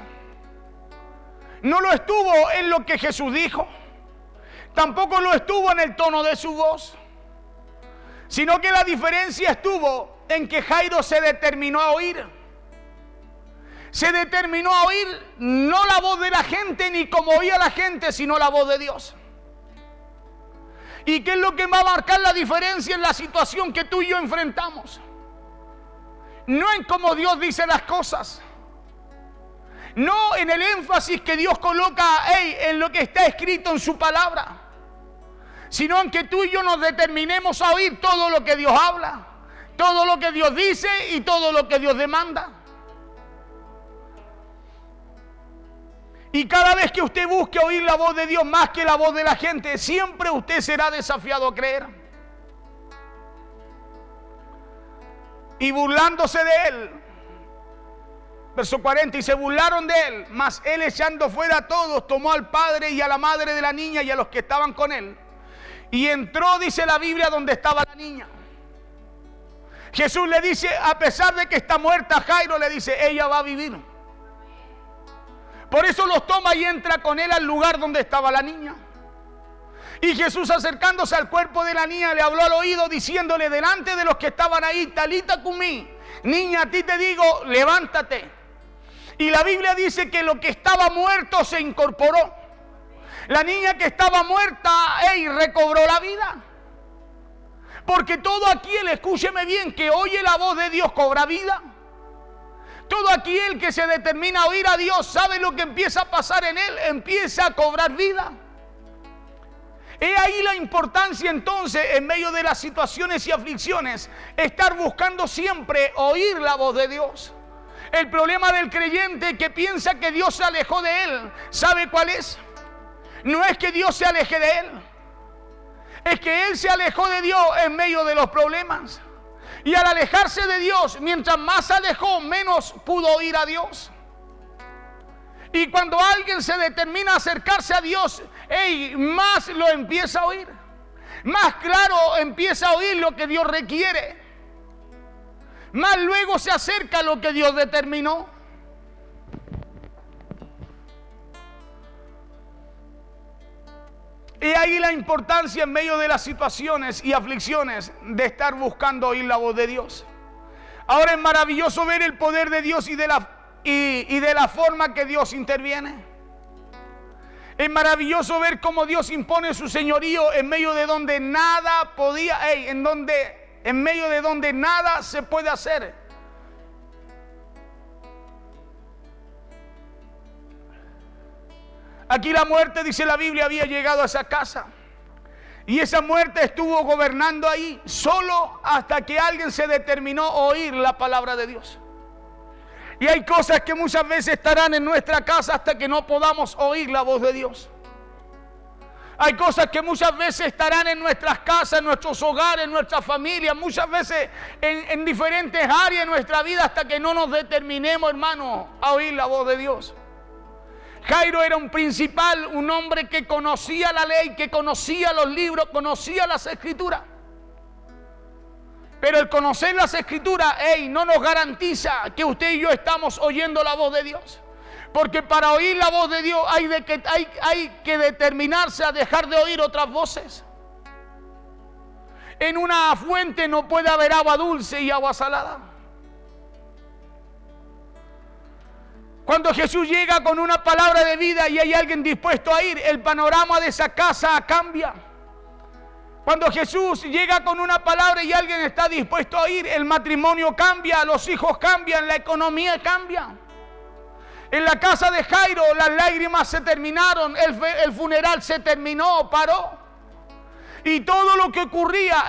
No lo estuvo en lo que Jesús dijo, tampoco lo estuvo en el tono de su voz, sino que la diferencia estuvo en que Jairo se determinó a oír. Se determinó a oír no la voz de la gente ni como oía la gente, sino la voz de Dios. ¿Y qué es lo que va a marcar la diferencia en la situación que tú y yo enfrentamos? No en cómo Dios dice las cosas, no en el énfasis que Dios coloca en lo que está escrito en su palabra, sino en que tú y yo nos determinemos a oír todo lo que Dios habla, todo lo que Dios dice y todo lo que Dios demanda. Y cada vez que usted busque oír la voz de Dios más que la voz de la gente, siempre usted será desafiado a creer. Y burlándose de él, verso 40, y se burlaron de él, mas él, echando fuera a todos, tomó al padre y a la madre de la niña y a los que estaban con él, y entró, dice la Biblia, donde estaba la niña. Jesús le dice, a pesar de que está muerta, Jairo le dice: ella va a vivir. Por eso los toma y entra con él al lugar donde estaba la niña. Y Jesús, acercándose al cuerpo de la niña, le habló al oído, diciéndole delante de los que estaban ahí: Talita cumí, niña, a ti te digo, levántate. Y la Biblia dice que lo que estaba muerto se incorporó. La niña que estaba muerta, recobró la vida. Porque todo aquel, escúcheme bien, que oye la voz de Dios cobra vida. Todo aquel que se determina a oír a Dios, sabe lo que empieza a pasar en él, empieza a cobrar vida. He ahí la importancia entonces, en medio de las situaciones y aflicciones, estar buscando siempre oír la voz de Dios. El problema del creyente que piensa que Dios se alejó de él, ¿sabe cuál es? No es que Dios se aleje de él, es que él se alejó de Dios en medio de los problemas. Y al alejarse de Dios, mientras más se alejó, menos pudo oír a Dios. Y cuando alguien se determina a acercarse a Dios, más lo empieza a oír. Más claro empieza a oír lo que Dios requiere. Más luego se acerca a lo que Dios determinó. Y ahí la importancia en medio de las situaciones y aflicciones de estar buscando oír la voz de Dios. Ahora es maravilloso ver el poder de Dios y de la forma que Dios interviene. Es maravilloso ver cómo Dios impone su señorío en medio de donde nada podía, en medio de donde nada se puede hacer. Aquí la muerte, dice la Biblia, había llegado a esa casa. Y esa muerte estuvo gobernando ahí solo hasta que alguien se determinó a oír la palabra de Dios. Y hay cosas que muchas veces estarán en nuestra casa hasta que no podamos oír la voz de Dios. Hay cosas que muchas veces estarán en nuestras casas, en nuestros hogares, en nuestras familias, muchas veces en diferentes áreas de nuestra vida hasta que no nos determinemos, hermano, a oír la voz de Dios. Jairo era un principal, un hombre que conocía la ley, que conocía los libros, conocía las escrituras. Pero el conocer las escrituras, no nos garantiza que usted y yo estamos oyendo la voz de Dios. Porque para oír la voz de Dios hay que determinarse a dejar de oír otras voces. En una fuente no puede haber agua dulce y agua salada. Cuando Jesús llega con una palabra de vida y hay alguien dispuesto a ir, el panorama de esa casa cambia. Cuando Jesús llega con una palabra y alguien está dispuesto a ir, el matrimonio cambia, los hijos cambian, la economía cambia. En la casa de Jairo las lágrimas se terminaron, el funeral se terminó, paró. Y todo lo que ocurría,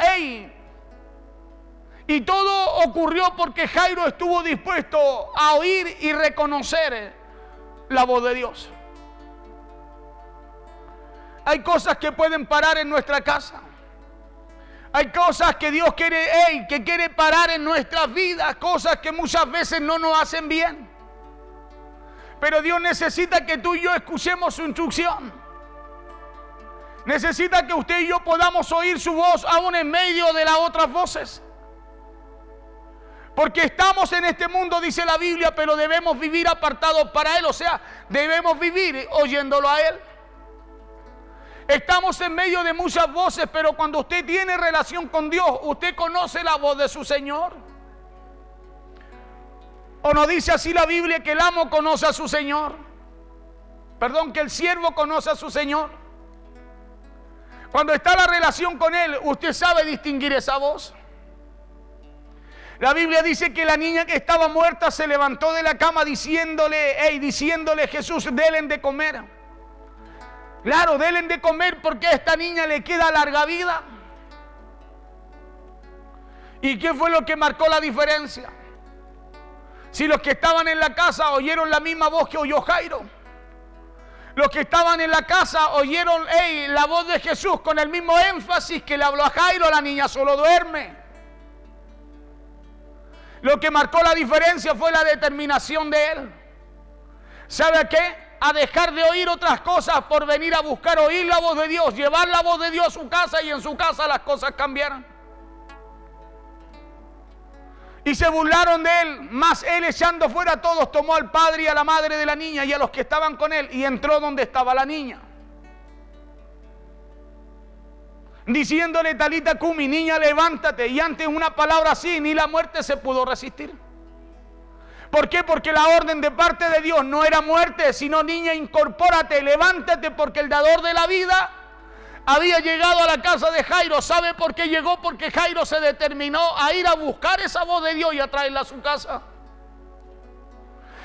y todo ocurrió porque Jairo estuvo dispuesto a oír y reconocer la voz de Dios. Hay cosas que pueden parar en nuestra casa. Hay cosas que Dios que quiere parar en nuestras vidas, cosas que muchas veces no nos hacen bien. Pero Dios necesita que tú y yo escuchemos su instrucción. Necesita que usted y yo podamos oír su voz aún en medio de las otras voces. Porque estamos en este mundo, dice la Biblia, pero debemos vivir apartados para Él. O sea, debemos vivir oyéndolo a Él. Estamos en medio de muchas voces, pero cuando usted tiene relación con Dios, usted conoce la voz de su Señor. ¿O no dice así la Biblia que el amo conoce a su Señor? Perdón, que el siervo conoce a su Señor. Cuando está la relación con Él, usted sabe distinguir esa voz. La Biblia dice que la niña que estaba muerta se levantó de la cama diciéndole, Jesús, denle de comer. Claro, denle de comer porque a esta niña le queda larga vida. ¿Y qué fue lo que marcó la diferencia? Si los que estaban en la casa oyeron la misma voz que oyó Jairo. Los que estaban en la casa oyeron la voz de Jesús con el mismo énfasis que le habló a Jairo, la niña solo duerme. Lo que marcó la diferencia fue la determinación de él. ¿Sabe qué? A dejar de oír otras cosas por venir a buscar oír la voz de Dios, llevar la voz de Dios a su casa y en su casa las cosas cambiaron. Y se burlaron de él, mas él echando fuera a todos tomó al padre y a la madre de la niña y a los que estaban con él y entró donde estaba la niña. Diciéndole Talita Cumi, niña levántate, y ante una palabra así ni la muerte se pudo resistir. ¿Por qué? Porque la orden de parte de Dios no era muerte, sino niña incorpórate, levántate, porque el dador de la vida había llegado a la casa de Jairo. ¿Sabe por qué llegó? Porque Jairo se determinó a ir a buscar esa voz de Dios y a traerla a su casa.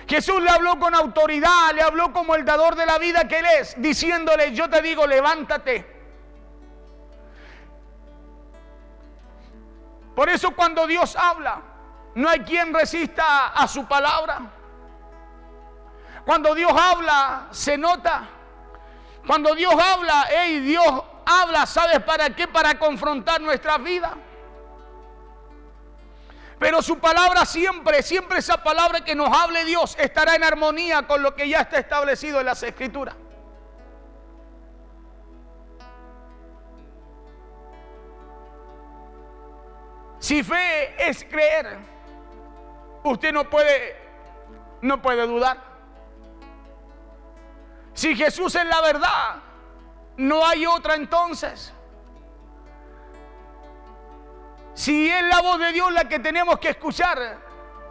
Jesús le habló con autoridad, le habló como el dador de la vida que Él es, diciéndole, yo te digo, levántate. Por eso cuando Dios habla, no hay quien resista a su palabra. Cuando Dios habla, se nota. Cuando Dios habla, Dios habla, ¿sabes para qué? Para confrontar nuestras vidas. Pero su palabra siempre esa palabra que nos hable Dios estará en armonía con lo que ya está establecido en las Escrituras. Si fe es creer, usted no puede dudar. Si Jesús es la verdad, no hay otra entonces. Si es la voz de Dios la que tenemos que escuchar,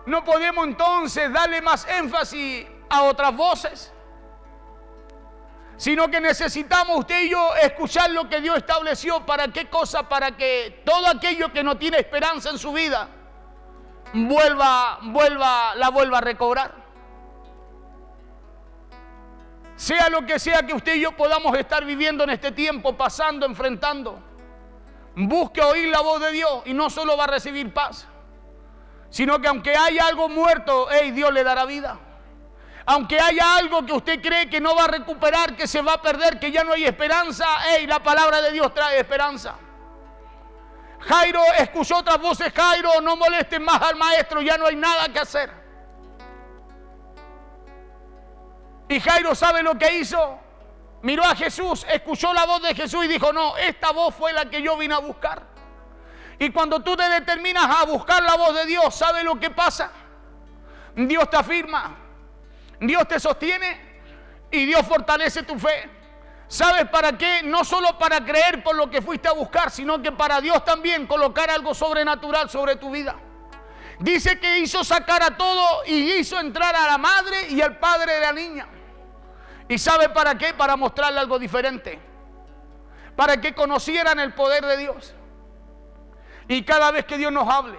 no podemos entonces darle más énfasis a otras voces, sino que necesitamos usted y yo escuchar lo que Dios estableció. ¿Para qué cosa? Para que todo aquello que no tiene esperanza en su vida la vuelva a recobrar. Sea lo que sea que usted y yo podamos estar viviendo en este tiempo, pasando, enfrentando, busque oír la voz de Dios y no solo va a recibir paz, sino que aunque haya algo muerto, Dios le dará vida. Aunque haya algo que usted cree que no va a recuperar, que se va a perder, que ya no hay esperanza, la palabra de Dios trae esperanza. Jairo escuchó otras voces: Jairo, no molestes más al maestro, ya no hay nada que hacer. Y Jairo, ¿sabe lo que hizo? Miró a Jesús, escuchó la voz de Jesús y dijo: no, esta voz fue la que yo vine a buscar. Y cuando tú te determinas a buscar la voz de Dios, ¿sabe lo que pasa? Dios te afirma, Dios te sostiene y Dios fortalece tu fe. ¿Sabes para qué? No solo para creer por lo que fuiste a buscar, sino que para Dios también colocar algo sobrenatural sobre tu vida. Dice que hizo sacar a todo y hizo entrar a la madre y al padre de la niña. ¿Y sabe para qué? Para mostrarle algo diferente, para que conocieran el poder de Dios. Y cada vez que Dios nos hable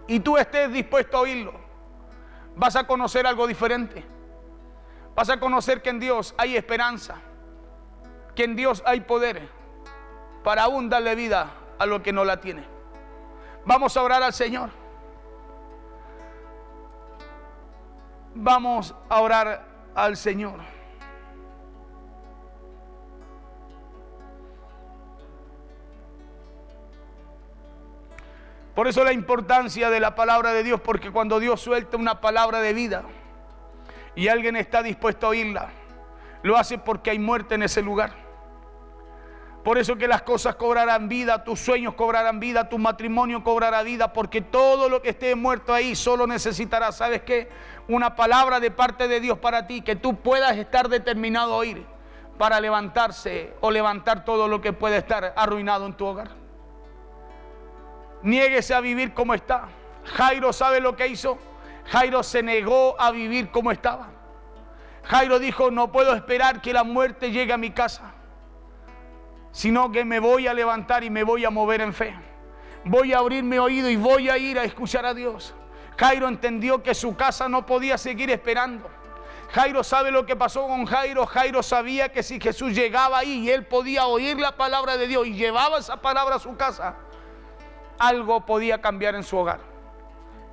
y tú estés dispuesto a oírlo, vas a conocer algo diferente. Vas a conocer que en Dios hay esperanza, que en Dios hay poder para aún darle vida a lo que no la tiene. Vamos a orar al Señor. Vamos a orar al Señor. Por eso la importancia de la palabra de Dios, porque cuando Dios suelta una palabra de vida y alguien está dispuesto a oírla, lo hace porque hay muerte en ese lugar. Por eso que las cosas cobrarán vida, tus sueños cobrarán vida, tu matrimonio cobrará vida, porque todo lo que esté muerto ahí solo necesitará, ¿sabes qué? Una palabra de parte de Dios para ti, que tú puedas estar determinado a oír para levantarse o levantar todo lo que puede estar arruinado en tu hogar. Niéguese a vivir como está. Jairo, ¿sabe lo que hizo? Jairo se negó a vivir como estaba. Jairo dijo: no puedo esperar que la muerte llegue a mi casa, sino que me voy a levantar y me voy a mover en fe. Voy a abrir mi oído y voy a ir a escuchar a Dios. Jairo entendió que su casa no podía seguir esperando. Jairo, ¿sabe lo que pasó con Jairo? Jairo sabía que si Jesús llegaba ahí y él podía oír la palabra de Dios y llevaba esa palabra a su casa, algo podía cambiar en su hogar.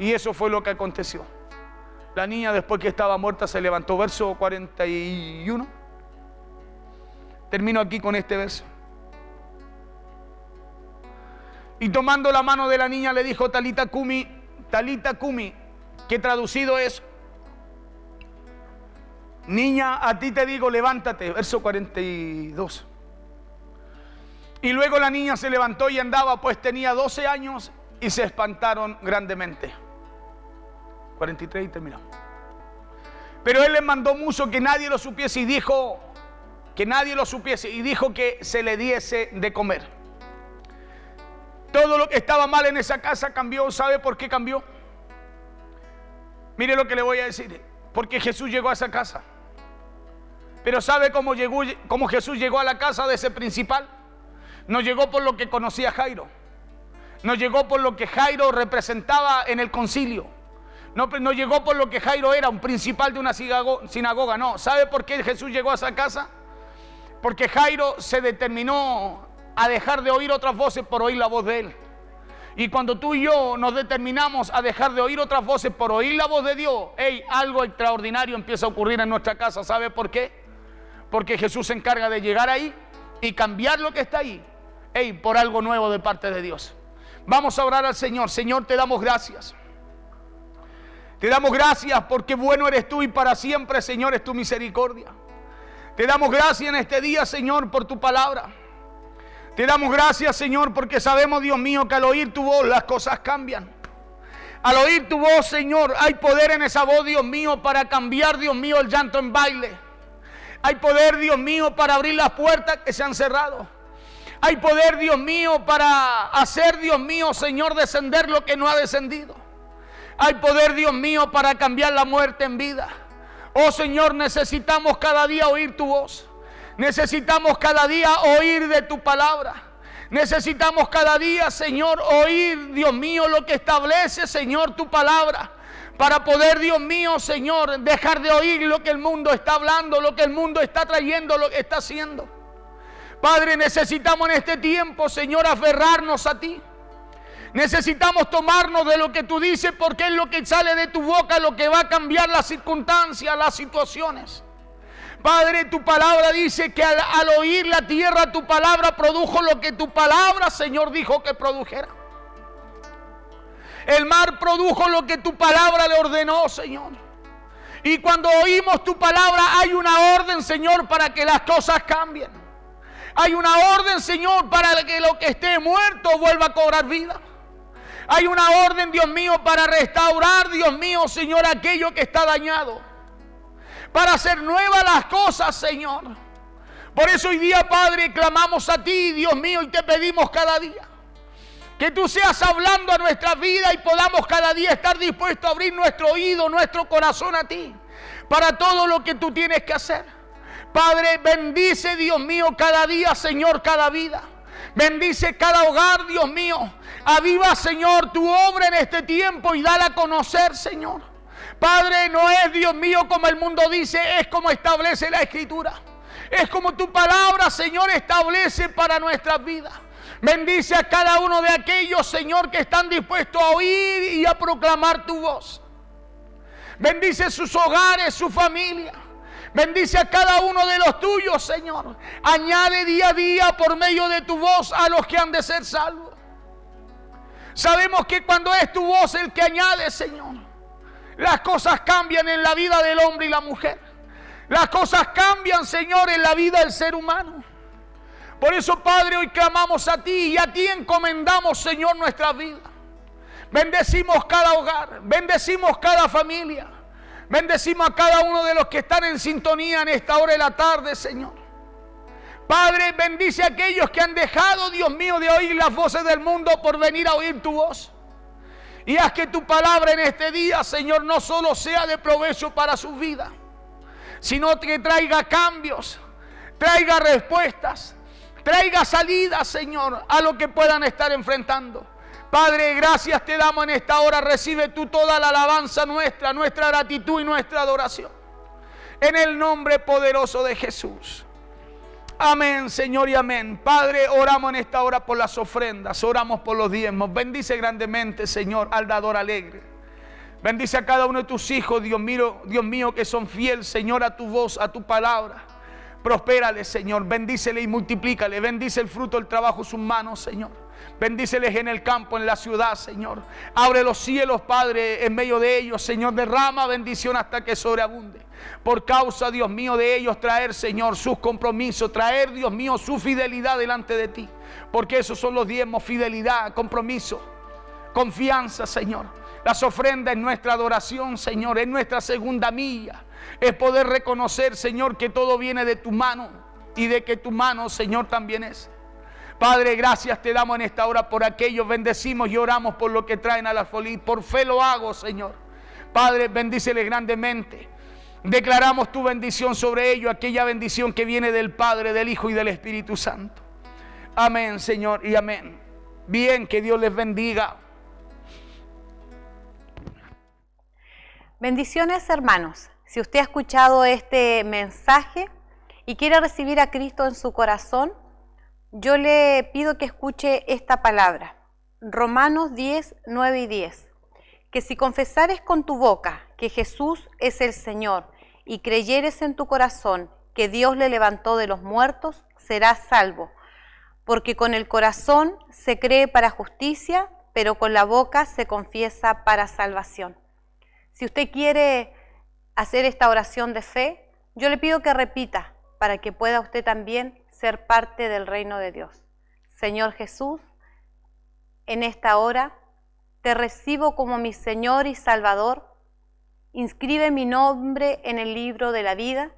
Y eso fue lo que aconteció. La niña, después que estaba muerta, se levantó. Verso 41. Termino aquí con este verso. Y tomando la mano de la niña le dijo: Talita Kumi, que traducido es: niña, a ti te digo, levántate. Verso 42. Y luego la niña se levantó y andaba, pues tenía 12 años, y se espantaron grandemente. 43 y terminamos. Pero él les mandó mucho que nadie lo supiese, y dijo que se le diese de comer. Todo lo que estaba mal en esa casa cambió. ¿Sabe por qué cambió? Mire lo que le voy a decir. Porque Jesús llegó a esa casa. Pero ¿sabe cómo Jesús llegó a la casa de ese principal? No llegó por lo que conocía Jairo. No llegó por lo que Jairo representaba en el concilio. No llegó por lo que Jairo era, un principal de una sinagoga. No. ¿Sabe por qué Jesús llegó a esa casa? Porque Jairo se determinó a dejar de oír otras voces por oír la voz de él. Y cuando tú y yo nos determinamos a dejar de oír otras voces por oír la voz de Dios, algo extraordinario empieza a ocurrir en nuestra casa. ¿Sabe por qué? Porque Jesús se encarga de llegar ahí y cambiar lo que está ahí, por algo nuevo de parte de Dios. Vamos a orar al Señor. Señor, te damos gracias. Te damos gracias porque bueno eres tú y para siempre, Señor, es tu misericordia. Te damos gracias en este día, Señor, por tu palabra. Te damos gracias, Señor, porque sabemos, Dios mío, que al oír tu voz las cosas cambian. Al oír tu voz, Señor, hay poder en esa voz, Dios mío, para cambiar, Dios mío, el llanto en baile. Hay poder, Dios mío, para abrir las puertas que se han cerrado. Hay poder, Dios mío, para hacer, Dios mío, Señor, descender lo que no ha descendido. Hay poder, Dios mío, para cambiar la muerte en vida. Oh Señor, necesitamos cada día oír tu voz. Necesitamos cada día oír de tu palabra. Necesitamos cada día, Señor, oír, Dios mío, lo que establece, Señor, tu palabra. para poder, Dios mío, Señor, dejar de oír lo que el mundo está hablando, lo que el mundo está trayendo, lo que está haciendo. Padre, necesitamos en este tiempo, Señor, aferrarnos a ti. Necesitamos tomarnos de lo que tú dices, porque es lo que sale de tu boca lo que va a cambiar las circunstancias, las situaciones. Padre, tu palabra dice que al oír la tierra, tu palabra produjo lo que tu palabra, Señor, dijo que produjera. El mar produjo lo que tu palabra le ordenó, Señor. Y cuando oímos tu palabra, hay una orden, Señor, para que las cosas cambien. Hay una orden, Señor, para que lo que esté muerto vuelva a cobrar vida. Hay una orden, Dios mío, para restaurar, Dios mío, Señor, aquello que está dañado. Para hacer nuevas las cosas, Señor. Por eso hoy día, Padre, clamamos a ti, Dios mío, y te pedimos cada día que tú seas hablando a nuestra vida y podamos cada día estar dispuestos a abrir nuestro oído, nuestro corazón a ti, para todo lo que tú tienes que hacer. Padre, bendice, Dios mío, cada día, Señor, cada vida. Bendice cada hogar, Dios mío. Aviva, Señor, tu obra en este tiempo y dala a conocer, Señor. Padre, no es, Dios mío, como el mundo dice, es como establece la Escritura. Es como tu palabra, Señor, establece para nuestras vidas. Bendice a cada uno de aquellos, Señor, que están dispuestos a oír y a proclamar tu voz. Bendice sus hogares, su familia. Bendice a cada uno de los tuyos, Señor. Añade día a día por medio de tu voz a los que han de ser salvos. Sabemos que cuando es tu voz el que añade, Señor, las cosas cambian en la vida del hombre y la mujer. Las cosas cambian, Señor, en la vida del ser humano. Por eso, Padre, hoy clamamos a ti y a ti encomendamos, Señor, nuestra vida. Bendecimos cada hogar, bendecimos cada familia. Bendecimos a cada uno de los que están en sintonía en esta hora de la tarde, Señor. Padre, bendice a aquellos que han dejado, Dios mío, de oír las voces del mundo por venir a oír tu voz. Y haz que tu palabra en este día, Señor, no solo sea de provecho para su vida, sino que traiga cambios, traiga respuestas, traiga salidas, Señor, a lo que puedan estar enfrentando. Padre, gracias te damos en esta hora. Recibe tú toda la alabanza nuestra, nuestra gratitud y nuestra adoración. En el nombre poderoso de Jesús. Amén, Señor, y amén. Padre, oramos en esta hora por las ofrendas, oramos por los diezmos. Bendice grandemente, Señor, al dador alegre. Bendice a cada uno de tus hijos, Dios mío, que son fieles, Señor, a tu voz, a tu palabra. Prospérale, Señor, bendícele y multiplícale. Bendice el fruto del trabajo de sus manos, Señor. Bendíceles en el campo, en la ciudad, Señor. Abre los cielos, Padre, en medio de ellos, Señor. Derrama bendición hasta que sobreabunde. Por causa, Dios mío, de ellos traer, Señor, sus compromisos. Traer, Dios mío, su fidelidad delante de ti. Porque esos son los diezmos: fidelidad, compromiso, confianza, Señor. Las ofrendas en nuestra adoración, Señor, en nuestra segunda milla. Es poder reconocer, Señor, que todo viene de tu mano y de que tu mano, Señor, también es. Padre, gracias te damos en esta hora por aquellos. Bendecimos y oramos por lo que traen al alfolí. Por fe lo hago, Señor. Padre, bendíceles grandemente. Declaramos tu bendición sobre ellos, aquella bendición que viene del Padre, del Hijo y del Espíritu Santo. Amén, Señor, y amén. Bien, que Dios les bendiga. Bendiciones, hermanos. Si usted ha escuchado este mensaje y quiere recibir a Cristo en su corazón, yo le pido que escuche esta palabra. Romanos 10, 9 y 10. Que si confesares con tu boca que Jesús es el Señor y creyeres en tu corazón que Dios le levantó de los muertos, serás salvo. Porque con el corazón se cree para justicia, pero con la boca se confiesa para salvación. Si usted quiere hacer esta oración de fe, yo le pido que repita para que pueda usted también ser parte del reino de Dios. Señor Jesús, en esta hora te recibo como mi Señor y Salvador. Inscribe mi nombre en el libro de la vida,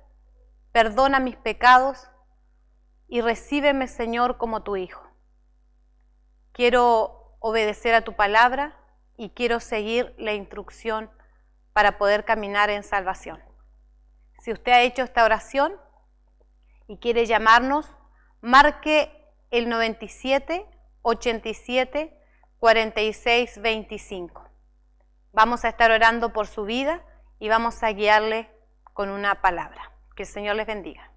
perdona mis pecados y recíbeme, Señor, como tu Hijo. Quiero obedecer a tu palabra y quiero seguir la instrucción para poder caminar en salvación. Si usted ha hecho esta oración y quiere llamarnos, marque el 97 87 46 25. Vamos a estar orando por su vida y vamos a guiarle con una palabra. Que el Señor les bendiga.